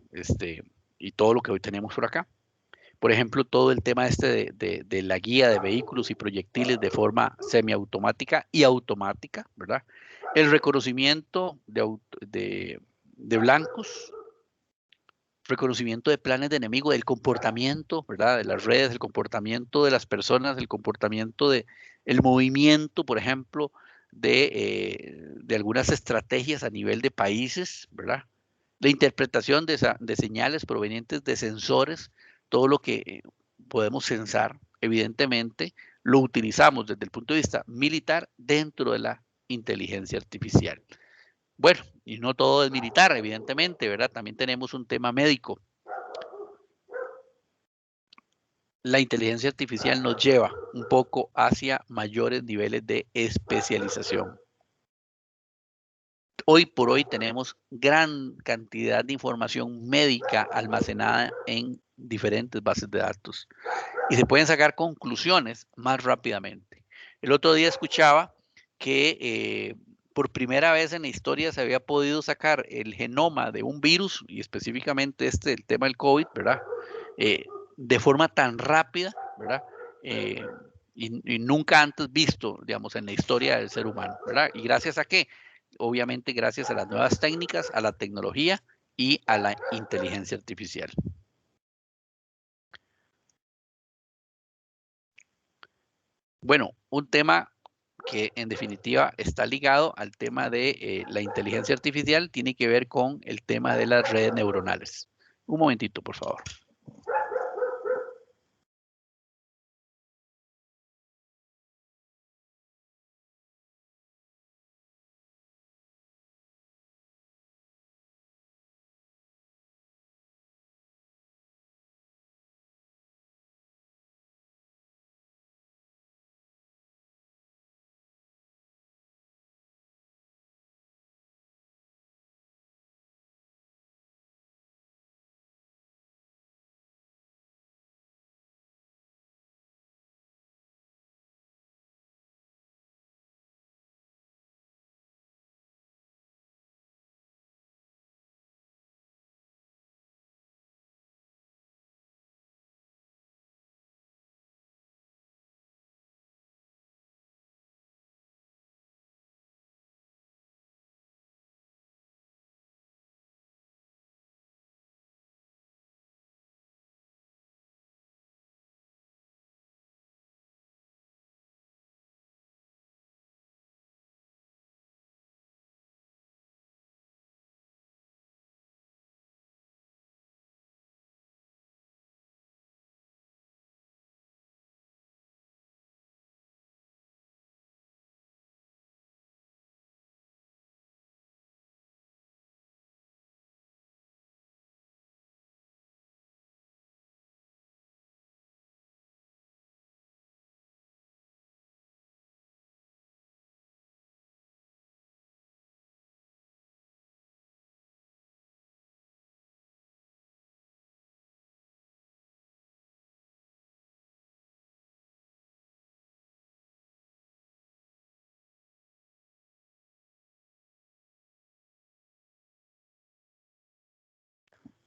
Y todo lo que hoy tenemos por acá. Por ejemplo, todo el tema de la guía de vehículos y proyectiles de forma semiautomática y automática, ¿verdad? El reconocimiento de blancos, reconocimiento de planes de enemigo, del comportamiento, ¿verdad? De las redes, el comportamiento de las personas, el comportamiento de el movimiento, por ejemplo, de algunas estrategias a nivel de países, ¿verdad? La interpretación de señales provenientes de sensores, todo lo que podemos censar, evidentemente, lo utilizamos desde el punto de vista militar dentro de la inteligencia artificial. Bueno, y no todo es militar, evidentemente, ¿verdad? También tenemos un tema médico. La inteligencia artificial nos lleva un poco hacia mayores niveles de especialización. Hoy por hoy tenemos gran cantidad de información médica almacenada en diferentes bases de datos y se pueden sacar conclusiones más rápidamente. El otro día escuchaba que por primera vez en la historia se había podido sacar el genoma de un virus, y específicamente el tema del COVID, ¿verdad? De forma tan rápida, ¿verdad? Y nunca antes visto, digamos, en la historia del ser humano, ¿verdad? ¿Y gracias a qué? Obviamente gracias a las nuevas técnicas, a la tecnología y a la inteligencia artificial. Bueno, un tema que en definitiva está ligado al tema de la inteligencia artificial, tiene que ver con el tema de las redes neuronales. Un momentito, por favor.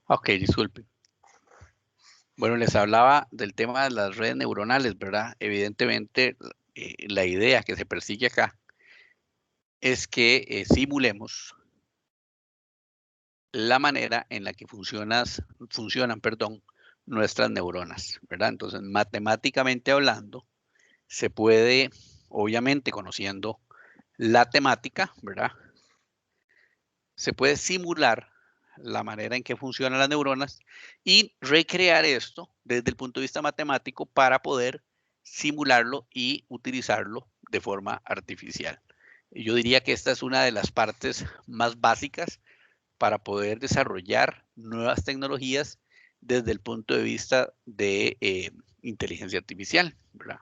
Ok, disculpen. Bueno, les hablaba del tema de las redes neuronales, ¿verdad? Evidentemente, la idea que se persigue acá es que simulemos la manera en la que funcionan, nuestras neuronas, ¿verdad? Entonces, matemáticamente hablando, se puede, obviamente conociendo la temática, ¿verdad? Se puede simular la manera en que funcionan las neuronas y recrear esto desde el punto de vista matemático para poder simularlo y utilizarlo de forma artificial. Yo diría que esta es una de las partes más básicas para poder desarrollar nuevas tecnologías desde el punto de vista de inteligencia artificial, ¿verdad?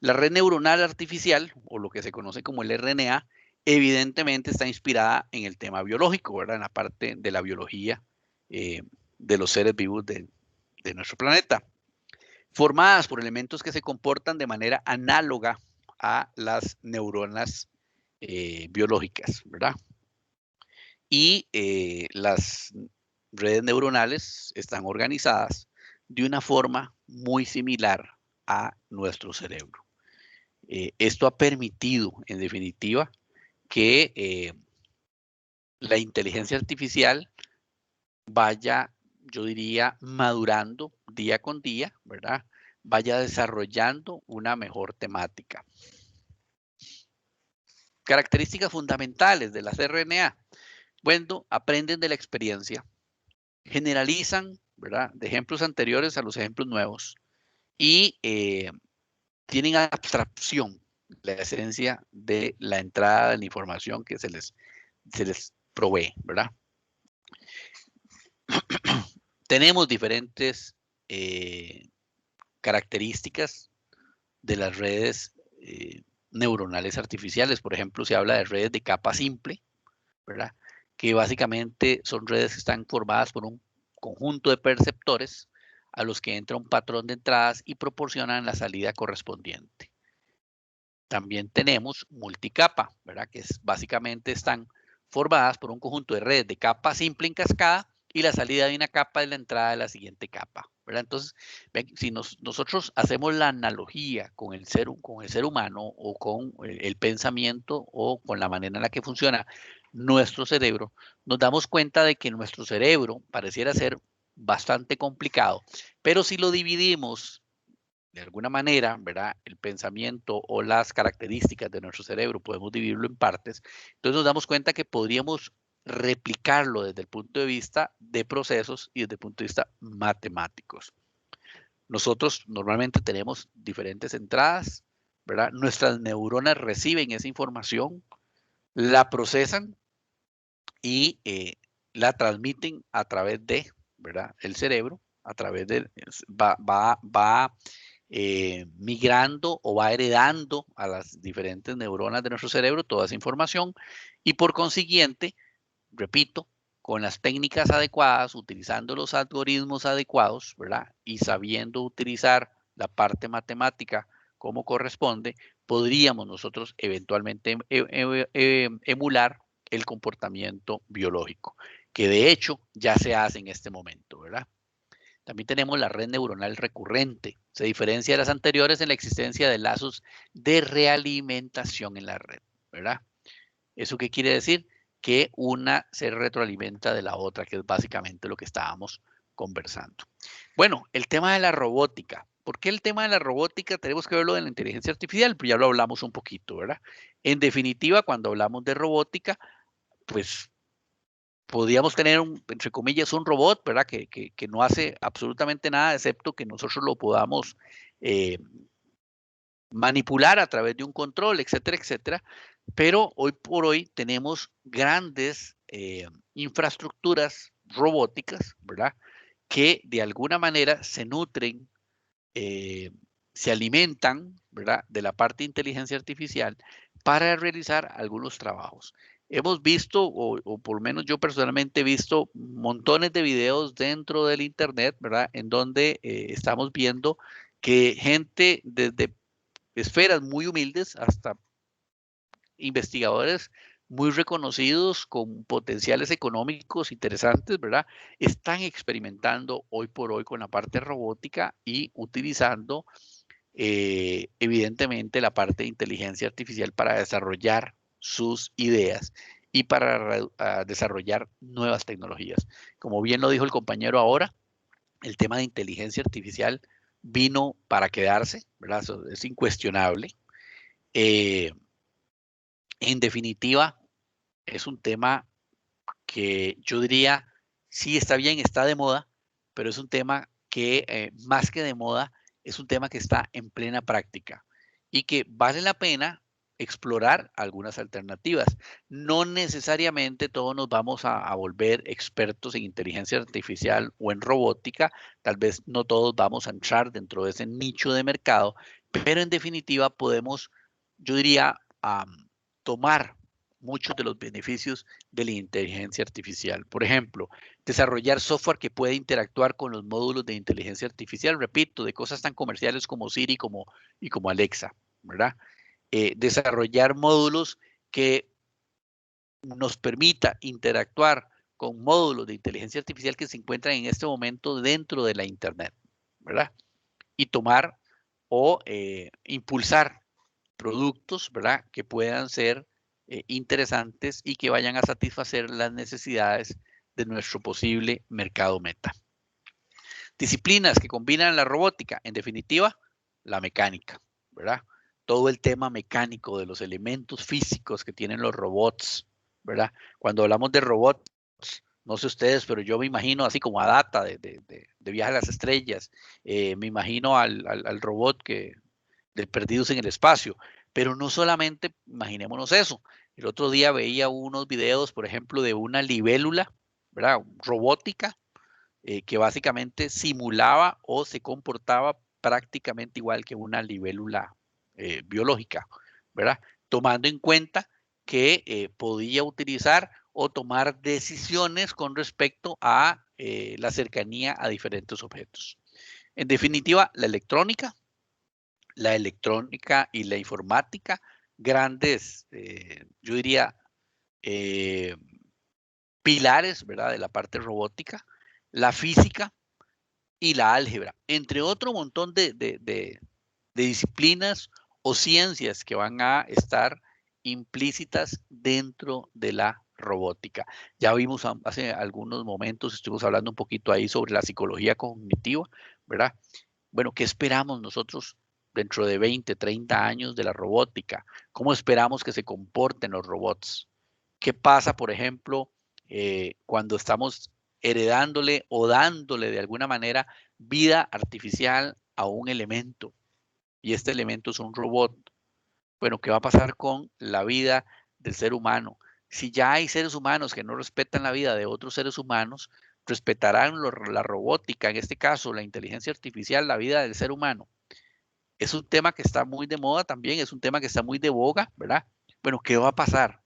La red neuronal artificial, o lo que se conoce como el RNA, evidentemente está inspirada en el tema biológico, ¿verdad? En la parte de la biología de los seres vivos de nuestro planeta, formadas por elementos que se comportan de manera análoga a las neuronas biológicas, ¿verdad? Y las redes neuronales están organizadas de una forma muy similar a nuestro cerebro. Esto ha permitido, en definitiva, que la inteligencia artificial vaya yo diría, madurando día con día, ¿verdad? Vaya desarrollando una mejor temática. Características fundamentales de las RNA. Bueno, aprenden de la experiencia, generalizan, ¿verdad?, de ejemplos anteriores a los ejemplos nuevos y tienen abstracción, la esencia de la entrada de la información que se les provee, ¿verdad? Tenemos diferentes características de las redes neuronales artificiales. Por ejemplo, se habla de redes de capa simple, ¿verdad?, que básicamente son redes que están formadas por un conjunto de perceptores a los que entra un patrón de entradas y proporcionan la salida correspondiente. También tenemos multicapa, ¿verdad?, que básicamente están formadas por un conjunto de redes de capa simple en cascada y la salida de una capa es la entrada de la siguiente capa, ¿verdad? Entonces, ven, si nosotros hacemos la analogía con el ser humano o con el pensamiento o con la manera en la que funciona nuestro cerebro, nos damos cuenta de que nuestro cerebro pareciera ser bastante complicado, pero si lo dividimos de alguna manera, ¿verdad?, el pensamiento o las características de nuestro cerebro, podemos dividirlo en partes, entonces nos damos cuenta que podríamos replicarlo desde el punto de vista de procesos y desde el punto de vista matemáticos. Nosotros normalmente tenemos diferentes entradas, ¿verdad? Nuestras neuronas reciben esa información, la procesan y la transmiten a través de, ¿verdad?, el cerebro, a través de, va migrando o va heredando a las diferentes neuronas de nuestro cerebro toda esa información y por consiguiente, repito, con las técnicas adecuadas, utilizando los algoritmos adecuados, ¿verdad?, y sabiendo utilizar la parte matemática como corresponde, podríamos nosotros eventualmente emular el comportamiento biológico, que de hecho ya se hace en este momento, ¿verdad? También tenemos la red neuronal recurrente. Se diferencia de las anteriores en la existencia de lazos de realimentación en la red, ¿verdad? ¿Eso qué quiere decir? Que una se retroalimenta de la otra, que es básicamente lo que estábamos conversando. Bueno, el tema de la robótica. ¿Por qué el tema de la robótica? Tenemos que verlo en la inteligencia artificial, pero ya lo hablamos un poquito, ¿verdad? En definitiva, cuando hablamos de robótica, pues podríamos tener, entre comillas, un robot, ¿verdad?, que no hace absolutamente nada, excepto que nosotros lo podamos manipular a través de un control, etcétera, etcétera. Pero hoy por hoy tenemos grandes infraestructuras robóticas, ¿verdad?, que de alguna manera se nutren, se alimentan, ¿verdad?, de la parte de inteligencia artificial para realizar algunos trabajos. Hemos visto, o por lo menos yo personalmente he visto, montones de videos dentro del Internet, ¿verdad?, en donde estamos viendo que gente desde esferas muy humildes hasta investigadores muy reconocidos con potenciales económicos interesantes, ¿verdad?, están experimentando hoy por hoy con la parte robótica y utilizando evidentemente la parte de inteligencia artificial para desarrollar sus ideas y para desarrollar nuevas tecnologías. Como bien lo dijo el compañero ahora, el tema de inteligencia artificial vino para quedarse, ¿verdad? Eso es incuestionable. En definitiva, es un tema que yo diría, sí está bien, está de moda, pero es un tema que más que de moda, es un tema que está en plena práctica y que vale la pena explorar algunas alternativas. No necesariamente todos nos vamos a volver expertos en inteligencia artificial o en robótica, tal vez no todos vamos a entrar dentro de ese nicho de mercado, pero en definitiva podemos, yo diría, tomar muchos de los beneficios de la inteligencia artificial. Por ejemplo, desarrollar software que puede interactuar con los módulos de inteligencia artificial, repito, de cosas tan comerciales como Siri y como Alexa, ¿verdad? Desarrollar módulos que nos permita interactuar con módulos de inteligencia artificial que se encuentran en este momento dentro de la Internet, ¿verdad? Y tomar o impulsar productos, ¿verdad?, que puedan ser interesantes y que vayan a satisfacer las necesidades de nuestro posible mercado meta. Disciplinas que combinan la robótica, en definitiva, la mecánica, ¿verdad? Todo el tema mecánico de los elementos físicos que tienen los robots, ¿verdad? Cuando hablamos de robots, no sé ustedes, pero yo me imagino así como a Data de Viaje a las Estrellas, me imagino al robot de Perdidos en el Espacio, pero no solamente imaginémonos eso. El otro día veía unos videos, por ejemplo, de una libélula, ¿verdad? Robótica, que básicamente simulaba o se comportaba prácticamente igual que una libélula biológica, ¿verdad? Tomando en cuenta que podía utilizar o tomar decisiones con respecto a la cercanía a diferentes objetos. En definitiva, la electrónica y la informática, grandes, yo diría, pilares, ¿verdad? De la parte robótica, la física y la álgebra, entre otro montón de disciplinas o ciencias que van a estar implícitas dentro de la robótica. Ya vimos hace algunos momentos, estuvimos hablando un poquito ahí sobre la psicología cognitiva, ¿verdad? Bueno, ¿qué esperamos nosotros dentro de 20, 30 años de la robótica? ¿Cómo esperamos que se comporten los robots? ¿Qué pasa, por ejemplo, cuando estamos heredándole o dándole de alguna manera vida artificial a un elemento? Y este elemento es un robot. Bueno, ¿qué va a pasar con la vida del ser humano? Si ya hay seres humanos que no respetan la vida de otros seres humanos, respetarán la robótica, en este caso la inteligencia artificial, la vida del ser humano. Es un tema que está muy de moda también, es un tema que está muy de boga, ¿verdad? Bueno, ¿qué va a pasar?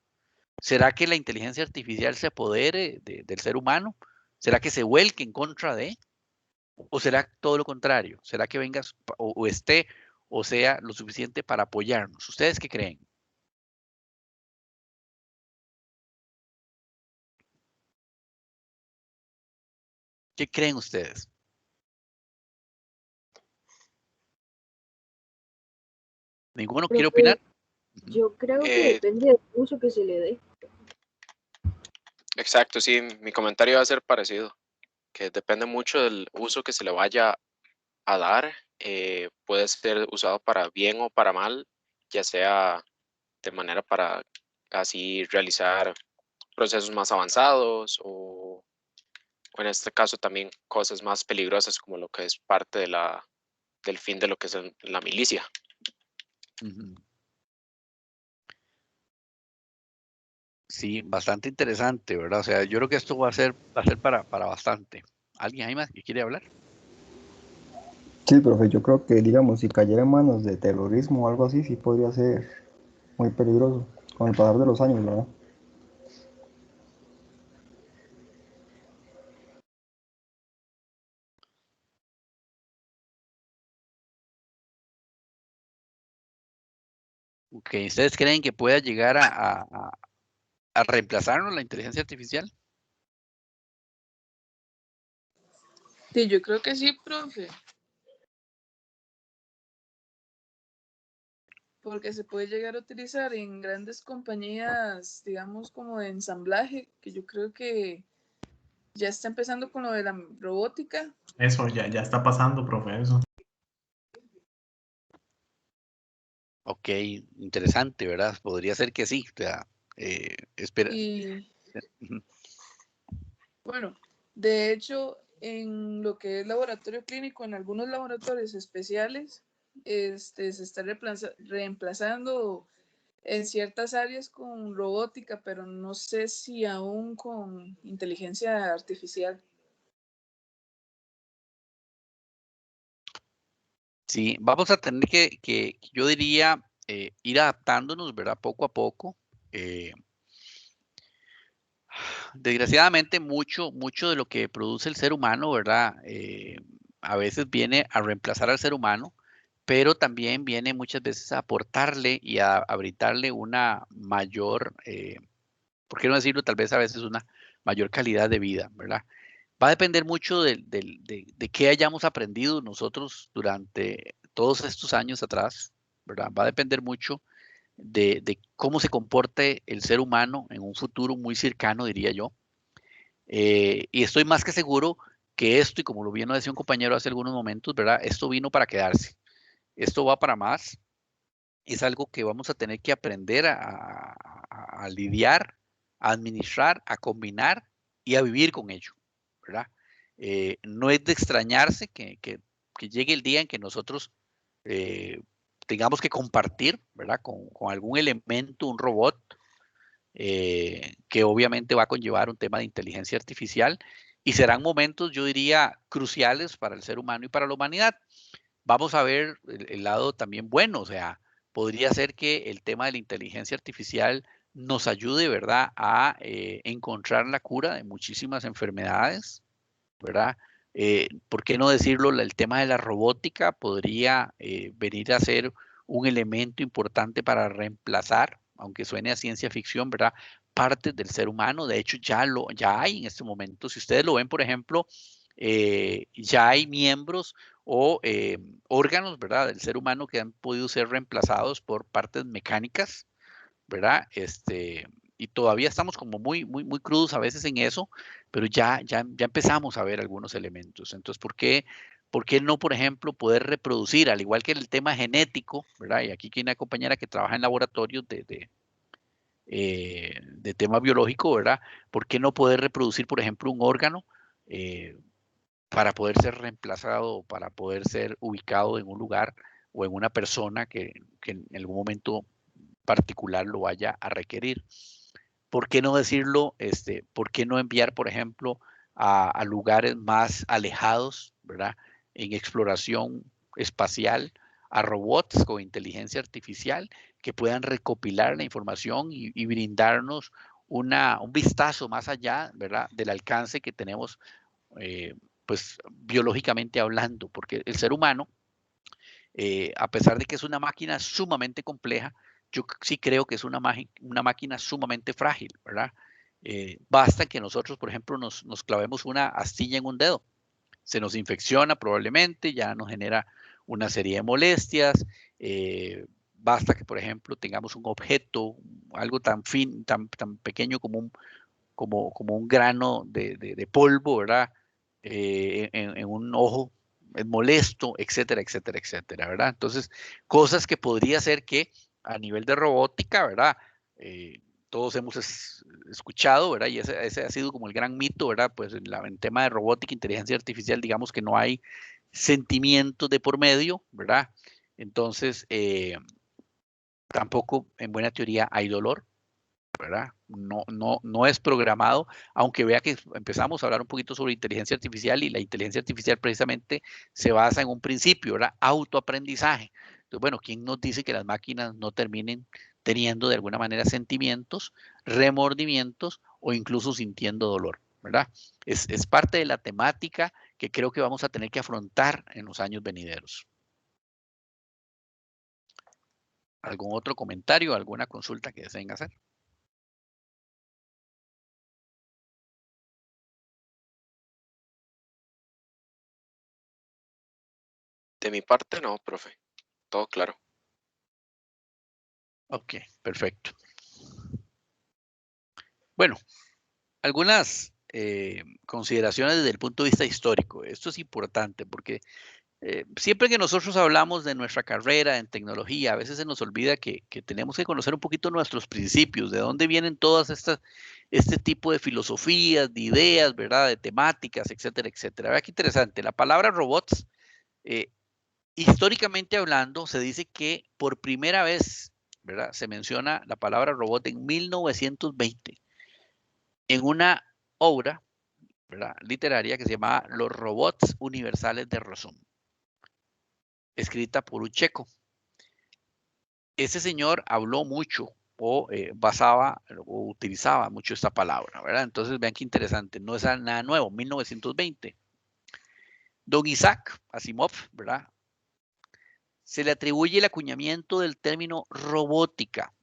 ¿Será que la inteligencia artificial se apodere del ser humano? ¿Será que se vuelque en contra de? ¿O será todo lo contrario? ¿Será que vengas o esté o sea lo suficiente para apoyarnos? ¿Ustedes qué creen? ¿Qué creen ustedes? ¿Ninguno quiere opinar? Yo creo que depende del uso que se le dé. Exacto, sí, mi comentario va a ser parecido, que depende mucho del uso que se le vaya a dar. Puede ser usado para bien o para mal, ya sea de manera para así realizar procesos más avanzados o en este caso también cosas más peligrosas como lo que es parte de del fin de lo que es la milicia. Sí, bastante interesante, ¿verdad? O sea, yo creo que esto va a ser para bastante. ¿Alguien hay más que quiere hablar? Sí, profe, yo creo que, digamos, si cayera en manos de terrorismo o algo así, sí podría ser muy peligroso con el pasar de los años, ¿verdad? Ok, ¿ustedes creen que pueda llegar a reemplazarnos la inteligencia artificial? Sí, yo creo que sí, profe. Porque se puede llegar a utilizar en grandes compañías, digamos, como de ensamblaje, que yo creo que ya está empezando con lo de la robótica. Eso ya está pasando, profe, eso. Ok, interesante, ¿verdad? Podría ser que sí. O sea, espera. Y bueno, de hecho, en lo que es laboratorio clínico, en algunos laboratorios especiales, se está reemplazando en ciertas áreas con robótica, pero no sé si aún con inteligencia artificial. Sí, vamos a tener que yo diría, ir adaptándonos, ¿verdad? Poco a poco. Desgraciadamente, mucho de lo que produce el ser humano, ¿verdad? A veces viene a reemplazar al ser humano, pero también viene muchas veces a aportarle y a brindarle una mayor, ¿por qué no decirlo? Tal vez a veces una mayor calidad de vida, ¿verdad? Va a depender mucho de qué hayamos aprendido nosotros durante todos estos años atrás, ¿verdad? Va a depender mucho de cómo se comporte el ser humano en un futuro muy cercano, diría yo. Y estoy más que seguro que esto, y como lo bien decía un compañero hace algunos momentos, ¿verdad? Esto vino para quedarse. Esto va para más. Es algo que vamos a tener que aprender a lidiar, a administrar, a combinar y a vivir con ello, ¿verdad? No es de extrañarse que llegue el día en que nosotros tengamos que compartir, ¿verdad? Con algún elemento, un robot, que obviamente va a conllevar un tema de inteligencia artificial y serán momentos, yo diría, cruciales para el ser humano y para la humanidad. Vamos a ver el lado también bueno, o sea, podría ser que el tema de la inteligencia artificial nos ayude, ¿verdad?, a encontrar la cura de muchísimas enfermedades, ¿verdad? ¿Por qué no decirlo? El tema de la robótica podría venir a ser un elemento importante para reemplazar, aunque suene a ciencia ficción, ¿verdad?, partes del ser humano. De hecho, ya hay en este momento. Si ustedes lo ven, por ejemplo, ya hay miembros o órganos, ¿verdad?, del ser humano que han podido ser reemplazados por partes mecánicas, ¿verdad? Y todavía estamos como muy crudos a veces en eso, pero ya empezamos a ver algunos elementos. Entonces, ¿por qué no, por ejemplo, poder reproducir, al igual que el tema genético, ¿verdad? Y aquí hay una compañera que trabaja en laboratorios de tema biológico, ¿verdad? ¿Por qué no poder reproducir, por ejemplo, un órgano para poder ser reemplazado, para poder ser ubicado en un lugar o en una persona que en algún momento particular lo vaya a requerir? ¿Por qué no decirlo? ¿Por qué no enviar, por ejemplo, a lugares más alejados, ¿verdad?, en exploración espacial, a robots con inteligencia artificial que puedan recopilar la información y brindarnos un vistazo más allá, ¿verdad?, del alcance que tenemos, pues biológicamente hablando, porque el ser humano, a pesar de que es una máquina sumamente compleja, yo sí creo que es una máquina sumamente frágil, ¿verdad? Basta que nosotros, por ejemplo, nos clavemos una astilla en un dedo. Se nos infecciona probablemente, ya nos genera una serie de molestias. Basta que, por ejemplo, tengamos un objeto, algo tan pequeño como un grano de polvo, ¿verdad? En un ojo, es molesto, etcétera, etcétera, etcétera, ¿verdad? Entonces, cosas que podría ser que a nivel de robótica, ¿verdad? Todos hemos escuchado, ¿verdad? Y ese ha sido como el gran mito, ¿verdad? Pues en tema de robótica, inteligencia artificial, digamos que no hay sentimientos de por medio, ¿verdad? Entonces, tampoco en buena teoría hay dolor, ¿verdad? No es programado, aunque vea que empezamos a hablar un poquito sobre inteligencia artificial y la inteligencia artificial precisamente se basa en un principio, ¿verdad? Autoaprendizaje. Entonces, bueno, ¿quién nos dice que las máquinas no terminen teniendo de alguna manera sentimientos, remordimientos o incluso sintiendo dolor, ¿verdad? Es parte de la temática que creo que vamos a tener que afrontar en los años venideros. ¿Algún otro comentario, alguna consulta que deseen hacer? De mi parte, no, profe. Todo claro. Ok, perfecto. Bueno, algunas consideraciones desde el punto de vista histórico. Esto es importante porque siempre que nosotros hablamos de nuestra carrera en tecnología, a veces se nos olvida que tenemos que conocer un poquito nuestros principios, de dónde vienen todas este tipo de filosofías, de ideas, ¿verdad? De temáticas, etcétera, etcétera. Vea qué interesante. La palabra robots, históricamente hablando, se dice que por primera vez, ¿verdad?, se menciona la palabra robot en 1920 en una obra, ¿verdad?, literaria que se llamaba Los robots universales de Rossum, escrita por un checo. Ese señor habló mucho o basaba o utilizaba mucho esta palabra, ¿verdad? Entonces vean qué interesante, no es nada nuevo, 1920. Don Isaac Asimov, ¿verdad?, se le atribuye el acuñamiento del término robótica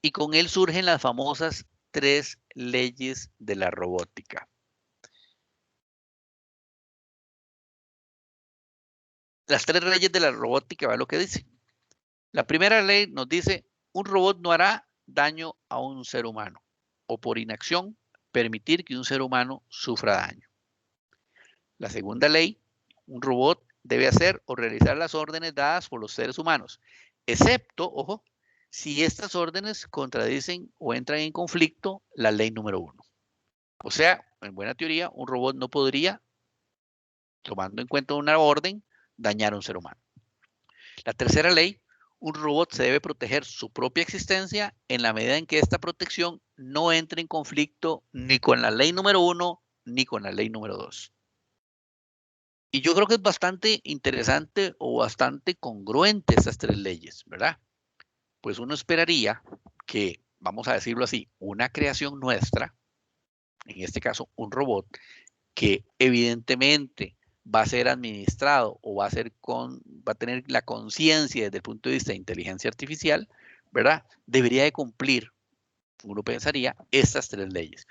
y con él surgen las famosas 3 leyes de la robótica. Las 3 leyes de la robótica, ¿va lo que dice? La primera ley nos dice, un robot no hará daño a un ser humano, o por inacción, permitir que un ser humano sufra daño. La segunda ley, un robot debe hacer o realizar las órdenes dadas por los seres humanos, excepto, ojo, si estas órdenes contradicen o entran en conflicto la ley número 1. O sea, en buena teoría, un robot no podría, tomando en cuenta una orden, dañar a un ser humano. La tercera ley, un robot se debe proteger su propia existencia en la medida en que esta protección no entre en conflicto ni con la ley número 1 ni con la ley número 2. Y yo creo que es bastante interesante o bastante congruente estas tres leyes, ¿verdad? Pues uno esperaría que, vamos a decirlo así, una creación nuestra, en este caso un robot, que evidentemente va a ser administrado o va a tener la conciencia desde el punto de vista de inteligencia artificial, ¿verdad? Debería de cumplir, uno pensaría, estas tres leyes.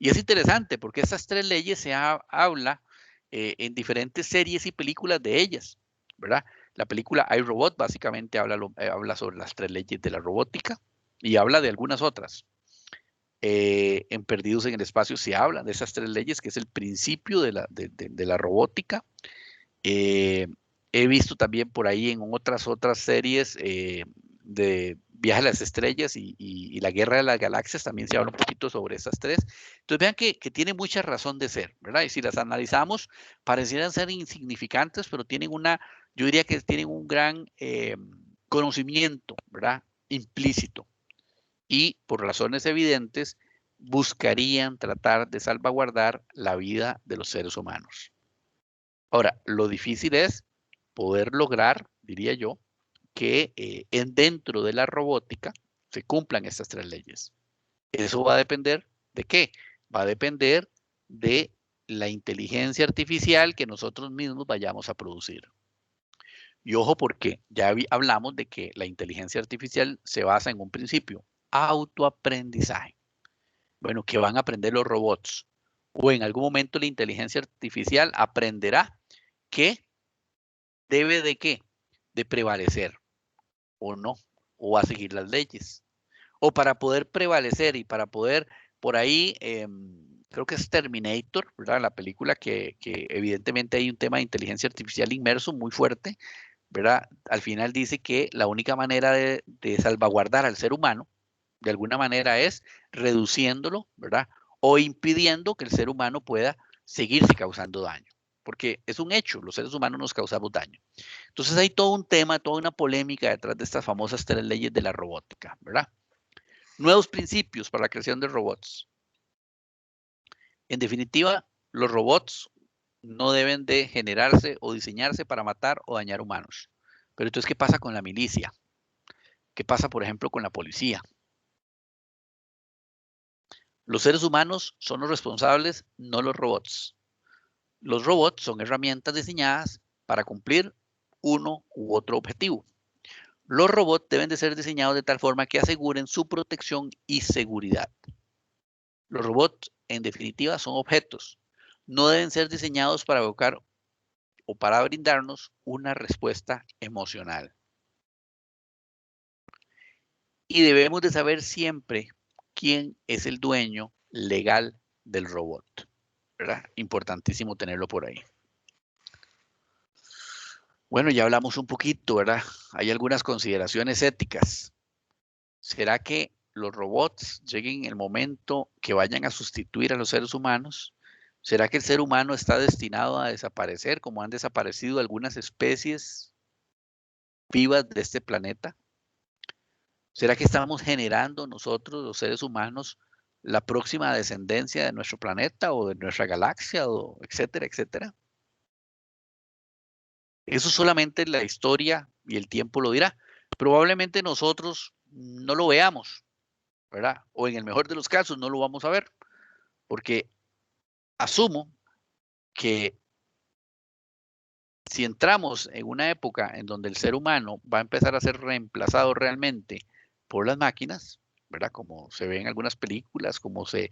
Y es interesante porque estas tres leyes se habla en diferentes series y películas de ellas, ¿verdad? La película iRobot básicamente habla sobre las tres leyes de la robótica y habla de algunas otras. En Perdidos en el Espacio se habla de esas tres leyes, que es el principio de la robótica. He visto también por ahí en otras series de Viaje a las Estrellas y la Guerra de las Galaxias, también se habla un poquito sobre esas tres. Entonces vean que tiene mucha razón de ser, ¿verdad? Y si las analizamos, parecieran ser insignificantes, pero tienen yo diría que tienen un gran conocimiento, ¿verdad? Implícito. Y por razones evidentes buscarían tratar de salvaguardar la vida de los seres humanos. Ahora, lo difícil es poder lograr, diría yo, que dentro de la robótica se cumplan estas tres leyes. Eso va a depender ¿de qué? Va a depender de la inteligencia artificial que nosotros mismos vayamos a producir. Y ojo, porque ya hablamos de que la inteligencia artificial se basa en un principio, autoaprendizaje. Bueno, ¿qué van a aprender los robots? O en algún momento la inteligencia artificial aprenderá que debe de qué? De prevalecer o no, o va a seguir las leyes. O para poder prevalecer y para poder, por ahí, creo que es Terminator, ¿verdad? La película que evidentemente hay un tema de inteligencia artificial inmerso muy fuerte, ¿verdad? Al final dice que la única manera de salvaguardar al ser humano, de alguna manera, es reduciéndolo, ¿verdad? O impidiendo que el ser humano pueda seguirse causando daño. Porque es un hecho, los seres humanos nos causamos daño. Entonces hay todo un tema, toda una polémica detrás de estas famosas tres leyes de la robótica, ¿verdad? Nuevos principios para la creación de robots. En definitiva, los robots no deben de generarse o diseñarse para matar o dañar humanos. Pero entonces, ¿qué pasa con la milicia? ¿Qué pasa, por ejemplo, con la policía? Los seres humanos son los responsables, no los robots. Los robots son herramientas diseñadas para cumplir uno u otro objetivo. Los robots deben de ser diseñados de tal forma que aseguren su protección y seguridad. Los robots, en definitiva, son objetos. No deben ser diseñados para evocar o para brindarnos una respuesta emocional. Y debemos de saber siempre quién es el dueño legal del robot, ¿verdad? Importantísimo tenerlo por ahí. Bueno, ya hablamos un poquito, ¿verdad? Hay algunas consideraciones éticas. ¿Será que los robots lleguen en el momento que vayan a sustituir a los seres humanos? ¿Será que el ser humano está destinado a desaparecer como han desaparecido algunas especies vivas de este planeta? ¿Será que estamos generando nosotros, los seres humanos, la próxima descendencia de nuestro planeta o de nuestra galaxia, o etcétera, etcétera? Eso solamente la historia y el tiempo lo dirá. Probablemente nosotros no lo veamos, ¿verdad? O en el mejor de los casos no lo vamos a ver, porque asumo que si entramos en una época en donde el ser humano va a empezar a ser reemplazado realmente por las máquinas, ¿verdad? Como se ve en algunas películas, como se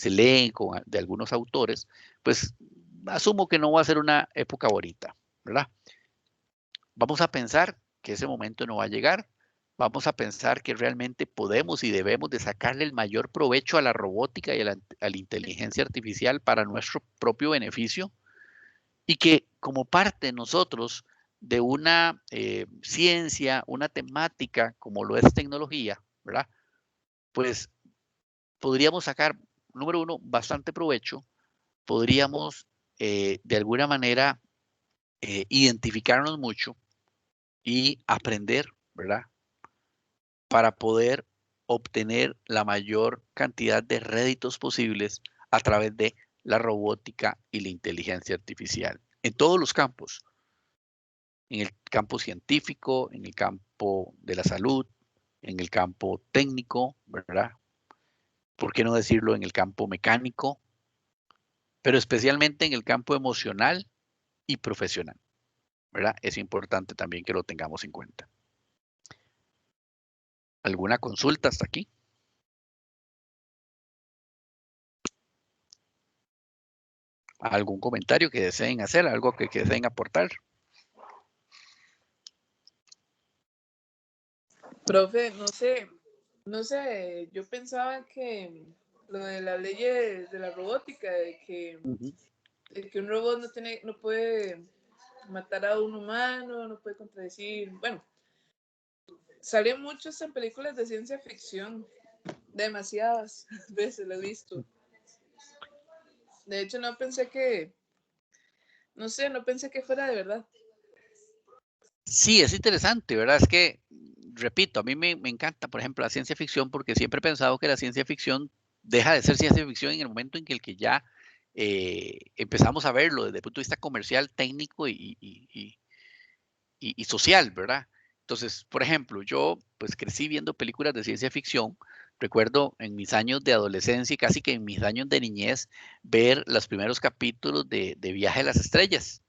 leen de algunos autores, pues asumo que no va a ser una época bonita, ¿verdad? Vamos a pensar que ese momento no va a llegar, vamos a pensar que realmente podemos y debemos de sacarle el mayor provecho a la robótica y a la inteligencia artificial para nuestro propio beneficio, y que como parte nosotros de una ciencia, una temática como lo es tecnología, ¿verdad? Pues podríamos sacar, número uno, bastante provecho, podríamos de alguna manera identificarnos mucho y aprender, ¿verdad? Para poder obtener la mayor cantidad de réditos posibles a través de la robótica y la inteligencia artificial, en todos los campos, en el campo científico, en el campo de la salud, en el campo técnico, ¿verdad? ¿Por qué no decirlo en el campo mecánico? Pero especialmente en el campo emocional y profesional, ¿verdad? Es importante también que lo tengamos en cuenta. ¿Alguna consulta hasta aquí? ¿Algún comentario que deseen hacer? ¿Algo que deseen aportar? Profe, no sé, yo pensaba que lo de las leyes de la robótica, de que un robot no puede matar a un humano, no puede contradecir, bueno, salen muchos en películas de ciencia ficción, demasiadas veces lo he visto. De hecho, no pensé que fuera de verdad. Sí, es interesante, ¿verdad? Es que, repito, a mí me encanta, por ejemplo, la ciencia ficción, porque siempre he pensado que la ciencia ficción deja de ser ciencia ficción en el momento en que ya empezamos a verlo desde el punto de vista comercial, técnico y social, ¿verdad? Entonces, por ejemplo, yo pues crecí viendo películas de ciencia ficción. Recuerdo en mis años de adolescencia y casi que en mis años de niñez ver los primeros capítulos de Viaje a las Estrellas.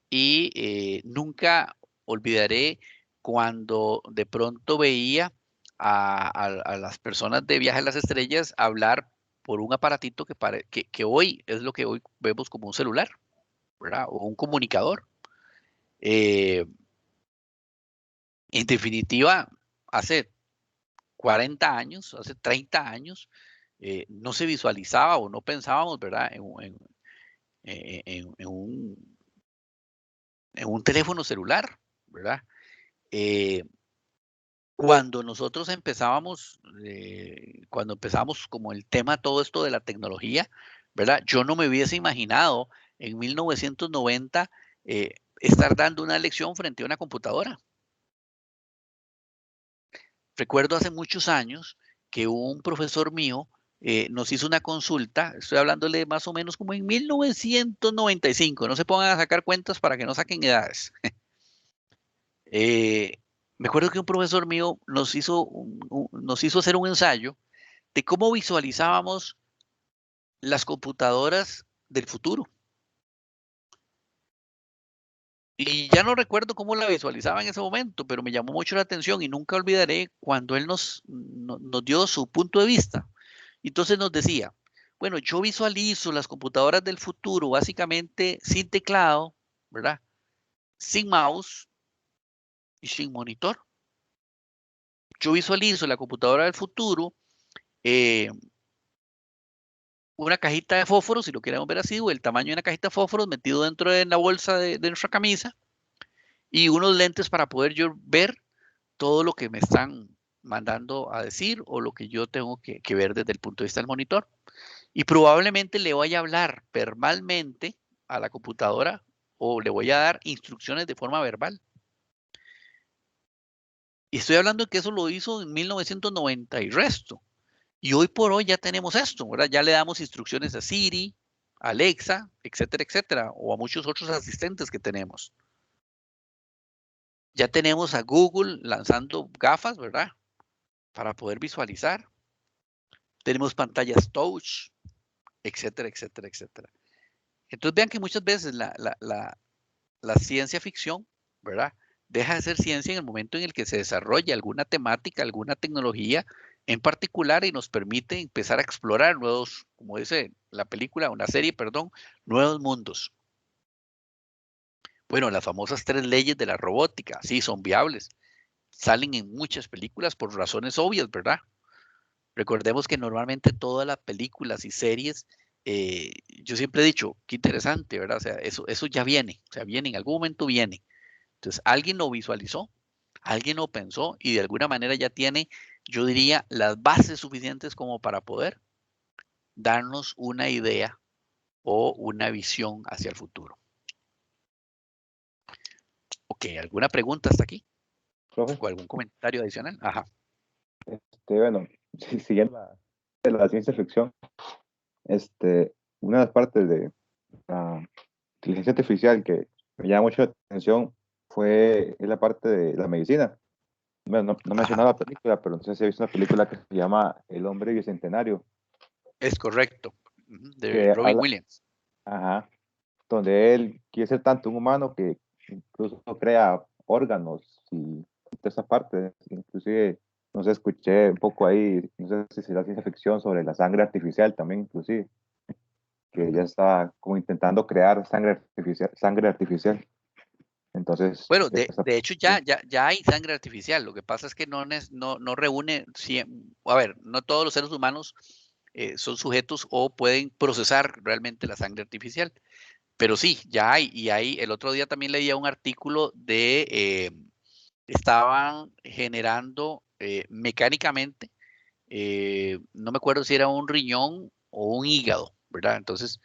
Y nunca olvidaré cuando de pronto veía a las personas de Viaje a las Estrellas hablar por un aparatito que hoy es lo que hoy vemos como un celular, ¿verdad? O un comunicador. En definitiva, hace 40 años, hace 30 años, no se visualizaba o no pensábamos, ¿verdad? En un teléfono celular, ¿verdad? Cuando nosotros empezábamos, como el tema, todo esto de la tecnología, ¿verdad? Yo no me hubiese imaginado en 1990 estar dando una lección frente a una computadora. Recuerdo hace muchos años que un profesor mío nos hizo una consulta, estoy hablándole más o menos como en 1995, no se pongan a sacar cuentas para que no saquen edades. Me acuerdo que un profesor mío nos hizo hacer un ensayo de cómo visualizábamos las computadoras del futuro. Y ya no recuerdo cómo la visualizaba en ese momento, pero me llamó mucho la atención y nunca olvidaré cuando él nos dio su punto de vista. Entonces nos decía, bueno, yo visualizo las computadoras del futuro básicamente sin teclado, ¿verdad? Sin mouse y sin monitor. Yo visualizo la computadora del futuro, una cajita de fósforos, si lo queremos ver así, o el tamaño de una cajita de fósforos metido dentro de la bolsa de nuestra camisa, y unos lentes para poder yo ver todo lo que me están mandando a decir o lo que yo tengo que ver desde el punto de vista del monitor. Y probablemente le voy a hablar verbalmente a la computadora o le voy a dar instrucciones de forma verbal. Y estoy hablando de que eso lo hizo en 1990 y resto. Y hoy por hoy ya tenemos esto, ¿verdad? Ya le damos instrucciones a Siri, Alexa, etcétera, etcétera, o a muchos otros asistentes que tenemos. Ya tenemos a Google lanzando gafas, ¿verdad? Para poder visualizar. Tenemos pantallas touch, etcétera, etcétera, etcétera. Entonces vean que muchas veces la ciencia ficción, ¿verdad? Deja de ser ciencia en el momento en el que se desarrolla alguna temática, alguna tecnología en particular y nos permite empezar a explorar nuevos, como dice la película, una serie, perdón, nuevos mundos. Bueno, las famosas 3 leyes de la robótica, sí, son viables. salen en muchas películas por razones obvias, ¿verdad? Recordemos que normalmente todas las películas y series, yo siempre he dicho, qué interesante, ¿verdad? O sea, eso ya viene, o sea, viene, en algún momento viene. Entonces, alguien lo visualizó, alguien lo pensó y de alguna manera ya tiene, yo diría, las bases suficientes como para poder darnos una idea o una visión hacia el futuro. Ok, ¿alguna pregunta hasta aquí? Profe, ¿O algún comentario adicional? Ajá. bueno, siguiendo la ciencia ficción, una de las partes de la inteligencia artificial que me llama mucho la atención es la parte de la medicina. Bueno, no mencionaba la película, pero entonces he visto una película que se llama El hombre bicentenario, Es correcto. De que Robin Williams. ajá, donde él quiere ser tanto un humano que incluso crea órganos y toda esa parte. Inclusive, no sé, escuché un poco ahí, no sé si será ciencia ficción sobre la sangre artificial también, inclusive, que ya está como intentando crear sangre artificial. Entonces, Bueno, de hecho ya hay sangre artificial. Lo que pasa es que no reúne, a ver, no todos los seres humanos son sujetos o pueden procesar realmente la sangre artificial. Pero sí, ya hay. Y ahí el otro día también leía un artículo estaban generando mecánicamente, no me acuerdo si era un riñón o un hígado, ¿verdad? Entonces,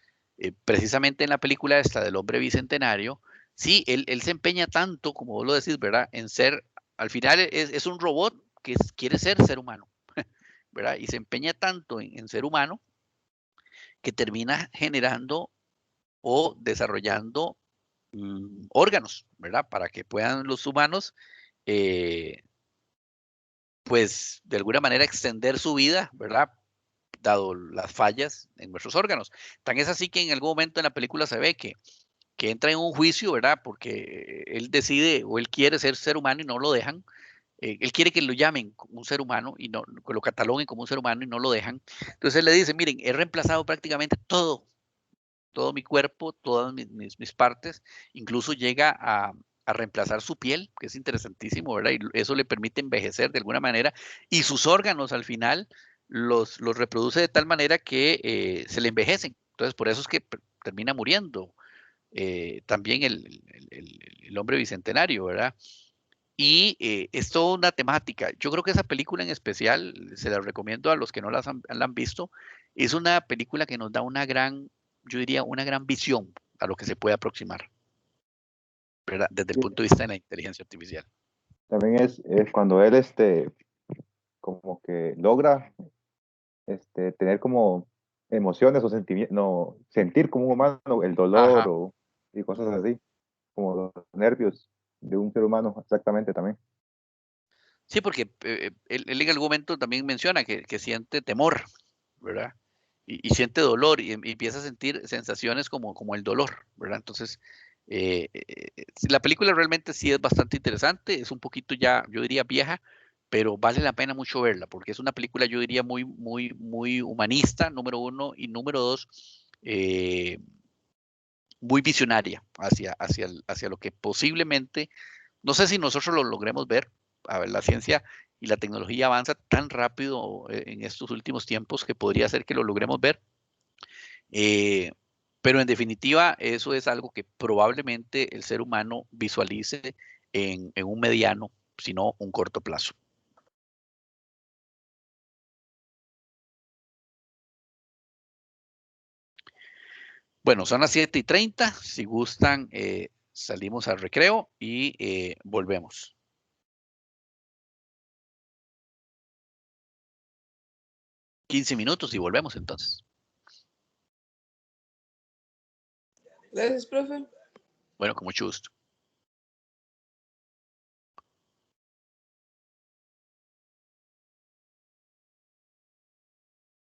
precisamente en la película esta del hombre bicentenario, sí, él se empeña tanto, como vos lo decís, ¿verdad? En ser, al final es un robot que quiere ser humano, ¿verdad? Y se empeña tanto en ser humano que termina generando o desarrollando órganos, ¿verdad? Para que puedan los humanos, pues, de alguna manera extender su vida, ¿verdad? Dado las fallas en nuestros órganos. Tan es así que en algún momento en la película se ve que entra en un juicio, ¿verdad? Porque él decide o él quiere ser humano y no lo dejan. Él quiere que lo llamen como un ser humano y no que lo cataloguen como un ser humano y no lo dejan. Entonces él le dice, miren, he reemplazado prácticamente todo mi cuerpo, todas mis partes, incluso llega a reemplazar su piel, que es interesantísimo, ¿verdad? Y eso le permite envejecer de alguna manera, y sus órganos al final los reproduce de tal manera que se le envejecen. Entonces, por eso es que termina muriendo también el hombre bicentenario, ¿verdad? Y es toda una temática. Yo creo que esa película en especial, se la recomiendo a los que no la han visto, es una película que nos da una gran, yo diría, una gran visión a lo que se puede aproximar, ¿verdad? Desde el punto de vista de la inteligencia artificial. también es cuando él como que logra tener como emociones o sentimientos, no, sentir como un humano el dolor Ajá. y cosas así, como los nervios de un ser humano, exactamente también. Sí, porque él en algún momento también menciona que siente temor, ¿verdad? Y siente dolor y empieza a sentir sensaciones como el dolor, ¿verdad? Entonces, la película realmente sí es bastante interesante, es un poquito ya, yo diría, vieja, pero vale la pena mucho verla, porque es una película, yo diría, muy humanista, número uno, y número dos, muy visionaria hacia lo que posiblemente, no sé si nosotros lo logremos ver. A ver, la ciencia y la tecnología avanza tan rápido en estos últimos tiempos que podría ser que lo logremos ver. Eh, pero en definitiva, eso es algo que probablemente el ser humano visualice en un mediano, si no un corto plazo. Bueno, son las 7:30. Si gustan, salimos al recreo y volvemos. 15 minutos y volvemos entonces. Gracias, profe. Bueno, con mucho gusto.